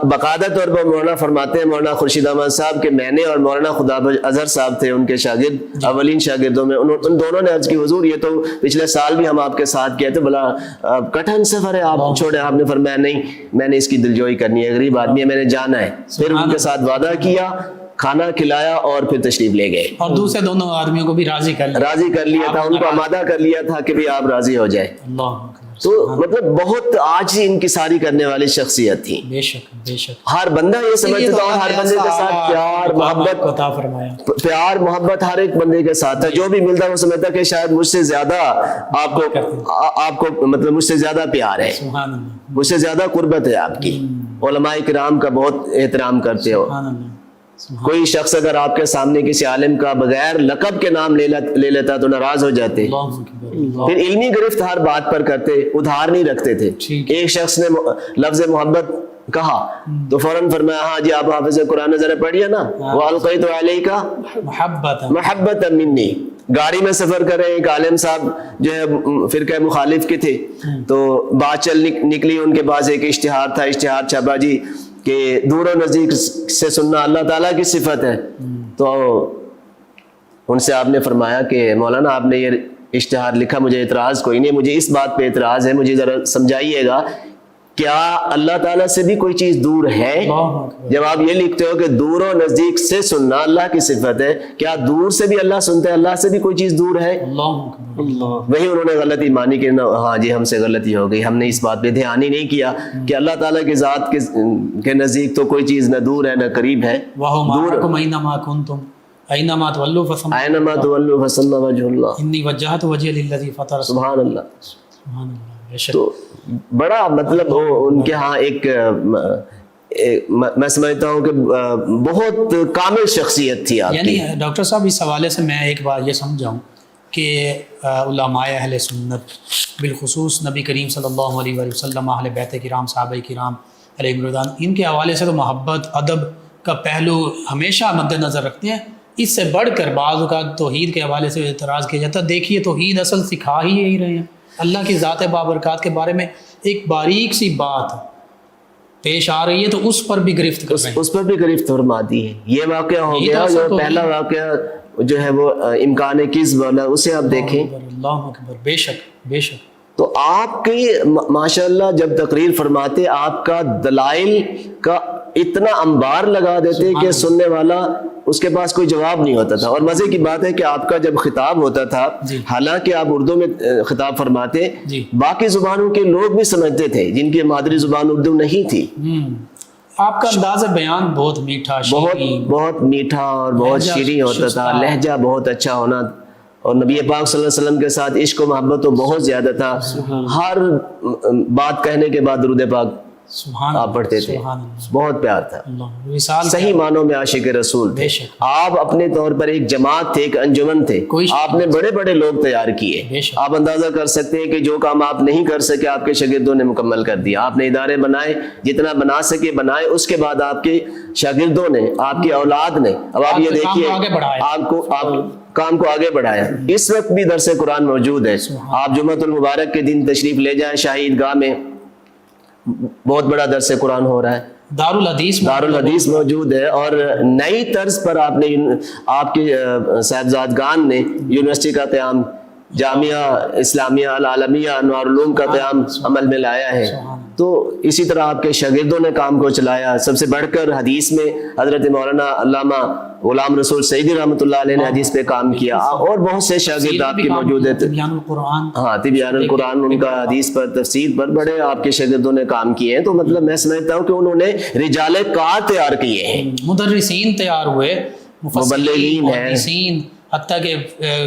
باقاعدہ طور پر مولانا فرماتے ہیں، مولانا خورشید احمد صاحب، کہ میں نے اور مولانا خدا اظہر صاحب تھے ان کے شاگرد، اولین شاگردوں میں، ان دونوں نے عرض کی حضور یہ تو پچھلے سال بھی ہم آپ کے ساتھ گئے تھے، بلا کٹھن سفر ہے، آپ چھوڑے۔ آپ نے فرمایا نہیں، میں نے اس کی دلجوئی کرنی ہے، غریب آدمی ہے، میں نے جانا ہے۔ پھر ان کے ساتھ وعدہ کیا، کھانا کھلایا اور پھر تشریف لے گئے. اور دوسرے دونوں آدمیوں کو بھی راضی کر لیا. راضی کر لیا تھا, ان کو آمادہ کر لیا تھا کہ بھی آپ راضی ہو جائے. اللہ اکبر. تو مطلب بہت عاجزی انکساری کرنے والی شخصیت تھی. بے شک بے شک. ہر بندہ یہ سمجھتا تھا, ہر بندے کے ساتھ پیار محبت عطا فرمایا. پیار محبت ہر ایک بندے کے ساتھ ہے. جو بھی ملتا وہ سمجھتا کہ شاید مجھ سے زیادہ آپ کو مطلب مجھ سے زیادہ پیار ہے, سبحان اللہ. مجھ سے زیادہ قربت ہے آپ کی. علماء کرام کا بہت احترام کرتے ہو. سبحان اللہ. کوئی شخص اگر آپ کے سامنے کسی عالم کا بغیر لقب کے نام لے لیتا تو ناراض ہو جاتے. اللہ اکبر. اللہ. پھر علمی گرفت ہر بات پر کرتے, ادھار نہیں رکھتے تھے. ایک شخص نے لفظ محبت کہا تو فوراً فرمایا ہاں جی آپ حافظ قرآن ذرا پڑھیے نا. وَأَلْقَيْتُ عَلَيْكَ مَحَبَّةً مِّنِّي. گاڑی میں سفر کر رہے, ایک عالم صاحب جو ہے فرقہ مخالف کے تھے, تو بات چل نکلی ان کے پاس, ایک اشتہار تھا, اشتہار چھپا جی کہ دور و نزدیک سے سننا اللہ تعالیٰ کی صفت ہے. تو ان سے آپ نے فرمایا کہ مولانا آپ نے یہ اشتہار لکھا, مجھے اعتراض کوئی نہیں, مجھے اس بات پہ اعتراض ہے, مجھے ذرا سمجھائیے گا کیا اللہ تعالیٰ سے بھی کوئی چیز دور ہے؟ جب آپ یہ لکھتے ہو کہ دور و نزدیک سے سننا اللہ کی صفت ہے, کیا دور سے بھی اللہ سنتا ہے, اللہ سے بھی کوئی چیز دور ہے؟ وہی انہوں نے غلطی مانی کہ ہاں جی ہم سے غلطی ہو گئی, ہم نے اس بات پہ دھیان ہی نہیں کیا کہ اللہ تعالیٰ کی ذات کے نزدیک تو کوئی چیز نہ دور ہے نہ قریب ہے. دور اینما تولوا فثم وجہ اللہ. انی وجہت وجہی للذی فطر. سبحان اللہ. سبحان اللہ. تو بڑا مطلب ان کے ہاں ایک میں سمجھتا ہوں کہ بہت کامل شخصیت تھی آپ کی. یعنی ڈاکٹر صاحب اس حوالے سے میں ایک بار یہ سمجھاؤں کہ علماء اہل سنت بالخصوص نبی کریم صلی اللہ علیہ وآلہ وسلم, اہل بیت کرام, صحابہ کرام علیہ رضوان, ان کے حوالے سے تو محبت ادب کا پہلو ہمیشہ مد نظر رکھتے ہیں. اس سے بڑھ کر بعض اوقات توحید کے حوالے سے اعتراض کیا جاتا ہے. دیکھیے توحید اصل سکھا ہی یہی رہے ہیں. اللہ کی ذات بابرکات کے بارے میں ایک باریک سی بات پیش آ رہی ہے تو اس پر بھی گرفت کر رہے ہیں, اس پر بھی گرفت فرماتی ہے. یہ واقعہ ہو گیا جو پہلا واقعہ جو ہے وہ امکان کذب والا, اسے آپ دیکھیں. اللہ اکبر. بے شک بے شک. تو آپ کی ماشاءاللہ جب تقریر فرماتے آپ کا دلائل کا اتنا انبار لگا دیتے کہ سننے والا اس کے پاس کوئی جواب نہیں ہوتا تھا. اور مزے کی بات ہے کہ آپ کا جب خطاب ہوتا تھا, حالانکہ آپ اردو میں خطاب فرماتے, باقی زبانوں کے لوگ بھی سمجھتے تھے جن کی مادری زبان اردو نہیں تھی. آپ کا انداز بیان بہت میٹھا, بہت میٹھا اور بہت شیریں ہوتا تھا, لہجہ بہت اچھا ہونا, اور نبی پاک صلی اللہ علیہ وسلم کے ساتھ عشق و محبت تو بہت زیادہ تھا. ہر بات کہنے کے بعد درود پاک آپ پڑھتے تھے. بہت پیار تھا, صحیح معنوں میں عاشق رسول تھے. آپ اپنے طور پر ایک جماعت تھے, ایک انجمن تھے. آپ نے بڑے بڑے لوگ تیار کیے. آپ اندازہ کر سکتے ہیں کہ جو کام آپ نہیں کر سکے آپ کے شاگردوں نے مکمل کر دیا. آپ نے ادارے بنائے, جتنا بنا سکے بنائے, اس کے بعد آپ کے شاگردوں نے, آپ کی اولاد نے, اب آپ یہ دیکھیے آپ کام کو آگے بڑھایا. اس وقت بھی درس قرآن موجود ہے. آپ جمعۃ المبارک کے دن تشریف لے جائیں, شاہی عیدگاہ میں بہت بڑا درس قرآن ہو رہا ہے. دارالحدیث موجود ہے, اور نئی طرز پر آپ کے صاحبزادگان نے یونیورسٹی کا قیام, جامعہ اسلامیہ العالمیہ انوار العلوم کا قیام عمل میں لایا ہے. تو اسی طرح آپ کے شاگردوں نے کام کو چلایا. سب سے بڑھ کر حدیث میں حضرت مولانا علامہ غلام رسول سعیدی رحمۃ اللہ علیہ نے حدیث پہ کام کیا, اور بہت سے شاگرد آپ کے موجود ہیں. ہاں, طبیان القرآن, ان کا حدیث پر تفسیر پر بڑے آپ کے شاگردوں نے کام کیے ہیں. تو مطلب میں سمجھتا ہوں کہ انہوں نے رجال کار تیار کیے ہیں, مدرسین تیار ہوئے, مبلغین ہیں, حتیٰ کہ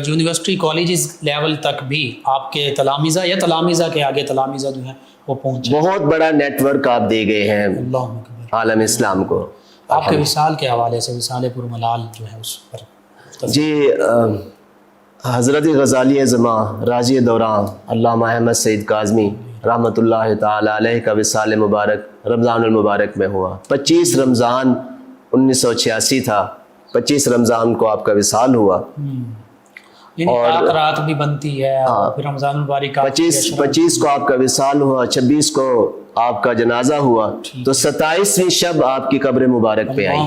یونیورسٹی کالجز لیول تک بھی آپ کے تلامذہ یا تلامذہ کے آگے تلامذہ جو ہیں وہ پہنچے. بہت بڑا نیٹ ورک آپ دے گئے ہیں عالم اسلام کو. آپ کے وصال کے حوالے سے, وصال پرملال جو ہے اس پر جی, حضرت غزالی زماں راضی دوران علامہ احمد سعید کاظمی رحمۃ اللہ تعالی علیہ کا وصال مبارک رمضان المبارک میں ہوا. 25 رمضان 1986 تھا, 25 رمضان کو آپ کا وصال ہوا. اور رات بھی بنتی ہے, پھر رمضان المبارک 25 کو آپ کا وصال ہوا, 26 کو آپ کا جنازہ ہوا, تو 27ویں شب آپ کی قبر مبارک پہ آئی.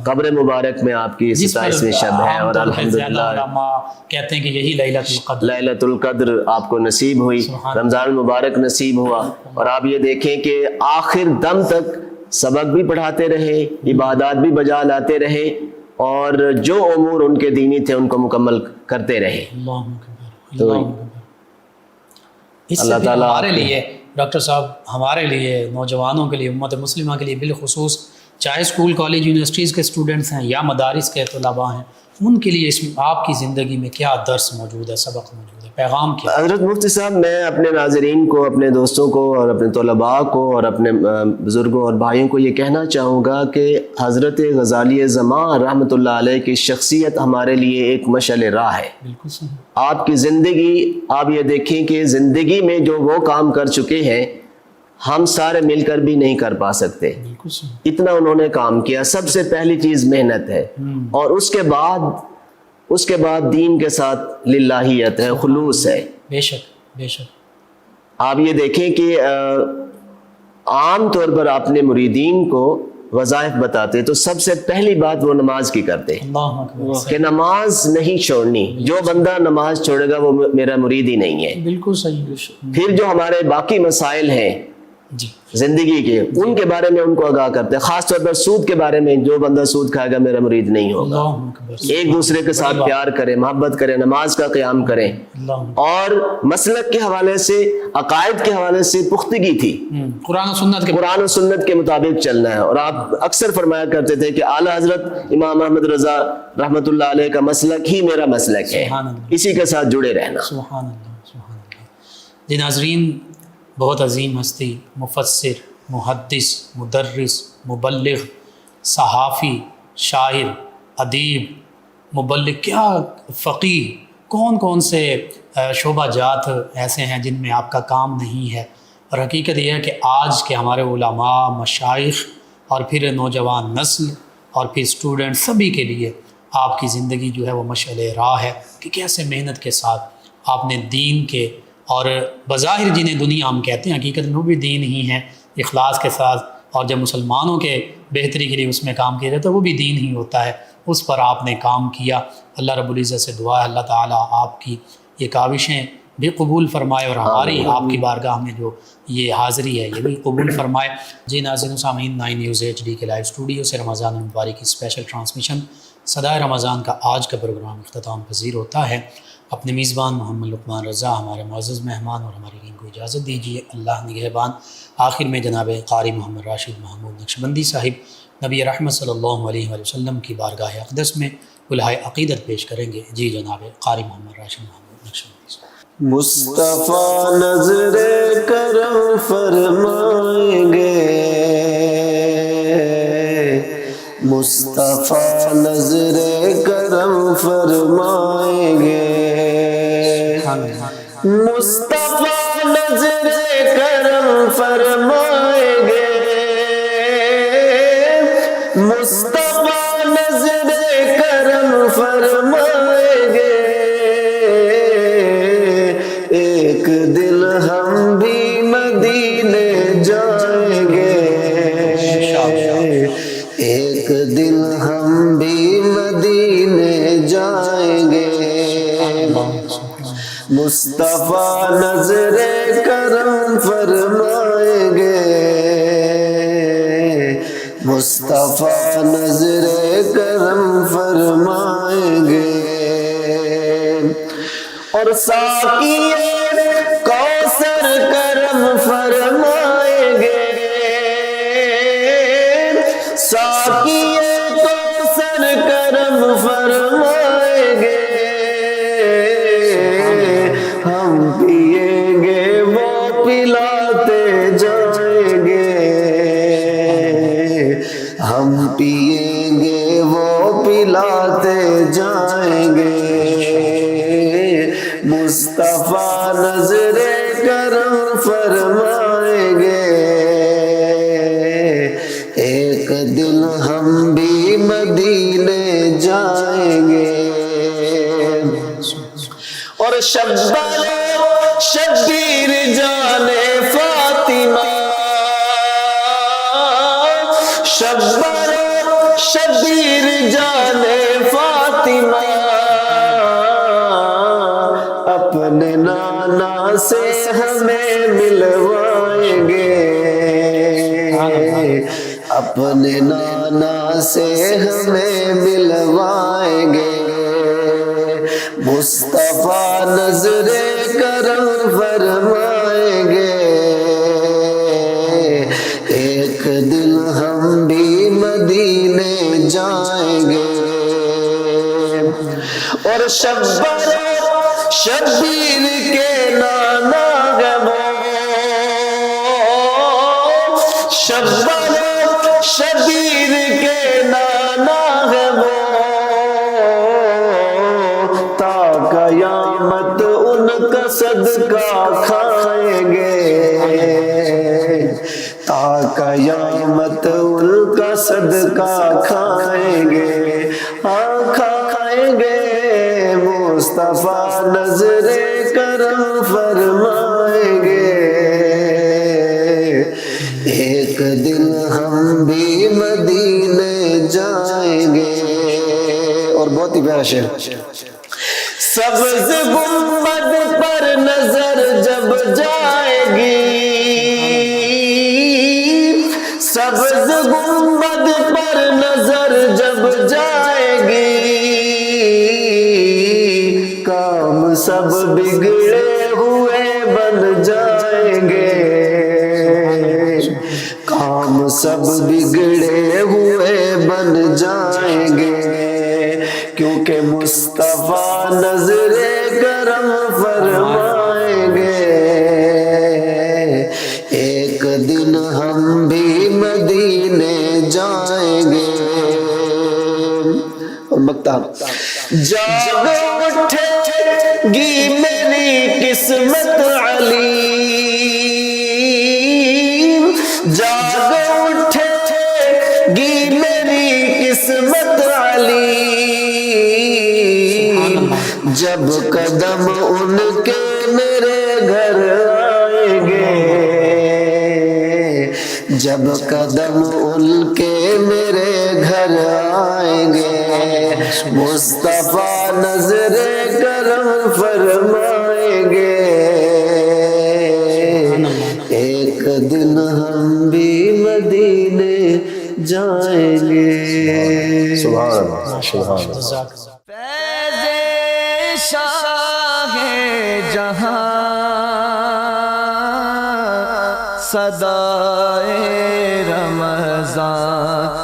قبر مبارک میں آپ کی 27ویں شب ہے, اور الحمدللہ کہتے ہیں کہ یہی لیلۃ القدر آپ کو نصیب ہوئی, رمضان المبارک نصیب ہوا. اور آپ یہ دیکھیں کہ آخر دم تک سبق بھی پڑھاتے رہے، عبادات بھی بجا لاتے رہے، اور جو امور ان کے دینی تھے ان کو مکمل کرتے رہے۔ اللہ اکبر، اللہ اکبر۔ اس سے اللہ پھر تعالیٰ ہمارے لیے ڈاکٹر صاحب، ہمارے لیے نوجوانوں کے لیے، امت مسلمہ کے لیے بالخصوص، چاہے اسکول کالج یونیورسٹیز کے اسٹوڈنٹس ہیں یا مدارس کے طلباء ہیں، ان کے لیے اس میں آپ کی زندگی میں کیا درس موجود ہے، سبق موجود ہے، پیغام کیا؟ حضرت مفتی صاحب، میں اپنے ناظرین کو، اپنے دوستوں کو اور اپنے طلباء کو اور اپنے بزرگوں اور بھائیوں کو یہ کہنا چاہوں گا کہ حضرت غزالی زمان رحمۃ اللہ علیہ کی شخصیت ہمارے لیے ایک مشعل راہ ہے۔ بالکل صحیح۔ آپ کی زندگی، آپ یہ دیکھیں کہ زندگی میں جو وہ کام کر چکے ہیں ہم سارے مل کر بھی نہیں کر پا سکتے، بالکل صحیح۔ اتنا انہوں نے کام کیا۔ سب سے پہلی چیز محنت ہے، اور اس کے بعد دین کے ساتھ للہیت ہے، خلوص ہے۔ بے شک، بے شک۔ آپ یہ دیکھیں کہ عام طور پر آپ نے مریدین کو وظائف بتاتے تو سب سے پہلی بات وہ نماز کی کرتے اللہ اکبر، کہ نماز نہیں چھوڑنی، جو بندہ نماز چھوڑے گا وہ میرا مرید ہی نہیں ہے۔ بالکل صحیح۔ پھر جو ہمارے باقی مسائل ہیں جی، زندگی کے، ان کے بارے میں ان کو آگاہ کرتے ہیں، خاص طور پر سود کے بارے میں، جو بندہ سود کھائے گا میرا مرید نہیں ہوگا۔ اللہ اکبر۔ ایک دوسرے کے ساتھ پیار کریں، محبت کریں، نماز کا قیام کریں، اللہ اکبر۔ اور مسلک کے حوالے سے، عقائد کے حوالے سے پختگی تھی، قرآن و سنت کے قرآن و سنت کے مطابق چلنا ہے۔ اور آپ اکثر فرمایا کرتے تھے کہ اعلیٰ حضرت امام احمد رضا رحمۃ اللہ علیہ کا مسلک ہی میرا مسلک ہے، سبحان اللہ، اسی کے ساتھ جڑے رہنا۔ سبحان اللہ، سبحان اللہ۔ جی ناظرین، بہت عظیم ہستی، مفسر، محدث، مدرس، مبلغ، صحافی، شاعر، ادیب، مبلغ، کیا فقیہ، کون سے شعبہ جات ایسے ہیں جن میں آپ کا کام نہیں ہے۔ اور حقیقت یہ ہے کہ آج کے ہمارے علماء، مشائخ، اور پھر نوجوان نسل، اور پھر اسٹوڈنٹ، سبھی کے لیے آپ کی زندگی جو ہے وہ مشعل راہ ہے کہ کیسے محنت کے ساتھ آپ نے دین کے، اور بظاہر جنہیں دنیا ہم کہتے ہیں حقیقت میں وہ بھی دین ہی ہیں، اخلاص کے ساتھ، اور جب مسلمانوں کے بہتری کے لیے اس میں کام کیا جاتا ہے وہ بھی دین ہی ہوتا ہے، اس پر آپ نے کام کیا۔ اللہ رب العزت سے دعا ہے اللہ تعالیٰ آپ کی یہ کاوشیں بھی قبول فرمائے، اور ہماری آپ کی بارگاہ میں جو یہ حاضری ہے یہ بھی قبول فرمائے۔ جی ناظرین سامعین، 9 نیوز HD کے لائیو اسٹوڈیو سے رمضان المبارک کی اسپیشل ٹرانسمیشن صدائے رمضان کا آج کا پروگرام اختتام پذیر ہوتا ہے۔ اپنے میزبان محمد لقمان رضا، ہمارے معزز مہمان اور ہماری ٹیم کو اجازت دیجیے، اللہ نگہبان۔ آخر میں جناب قاری محمد راشد محمود نقشبندی صاحب نبی رحمت صلی اللہ علیہ وآلہ وسلم کی بارگاہ اقدس میں الہائے عقیدت پیش کریں گے۔ جی جناب قاری محمد راشد محمود نقشبندی صاحب۔ مصطفیٰ نظر کرم فرمائیں گے، مصطفیٰ نظر کرم فرمائیں گے، مصطفیٰ نظر کرم فرمائیں گے، مصطفیٰ نظر کرم فرمائیں گے، ایک دل ہم بھی مدینے جائیں گے، ایک دل ہم بھی مدینے جائیں گے، مصطفیٰ نظر کرم فرمائیں گے، مصطفیٰ نظر کرم فرمائیں گے، اور ساقی کوثر کرم فرمائیں گے، ساقی کوثر کرم فرمائیں گے، ہم پیئیں گے وہ پلاتے جائیں گے، ہم پیئیں گے وہ پلاتے جائیں گے، مصطفیٰ نظر کرم فرمائیں گے، ایک دل ہم بھی مدینے جائیں گے، اور شبیر جان فاطمہ، شبیر جان فاطمہ، اپنے نانا سے ہمیں ملوائیں گے، اپنے نانا سے ہمیں ملوائیں گے، مصطفیٰ نظر کرم فرمائیں گے، ایک دن ہم بھی مدینے جائیں گے۔ اور شبیر کے نانا ہے وہ، شبیر کے نانا ہے وہ، تا قیامت ان کا صدقہ کھائیں گے، تا قیامت ان کا صدقہ کھائیں گے، کھائیں گے۔ مصطفیٰ نظر کرم فرمائیں گے، ایک دن ہم بھی مدینے جائیں گے۔ اور بہت ہی پیارا شعر، سبز گنبد پر نظر جب جائے گی، سبز گنبد پر نظر جب جائے گی، کام سب بگڑے ہوئے بن جائیں گے، کام سب بگڑے ہوئے بن جائیں گے، کیونکہ مصطفیٰ نظر کرم فرمائیں گے، ایک دن ہم بھی مدینے جائیں گے۔ اور بکتا جاگ اٹھے گی میری قسمت علیم، جاگ اٹھے گی میری قسمت علیم، جب قدم ان کے میرے گھر آئیں گے، جب قدم ان کے میرے گھر آئیں گے، مصطفیٰ نظر کرم فرمائیں گے، ایک دن ہم بھی مدینے جائیں گے۔ سبحان اللہ، سبحان اللہ۔ جزاک اللہ۔ فیض شاہ جہاں صدائے رمضان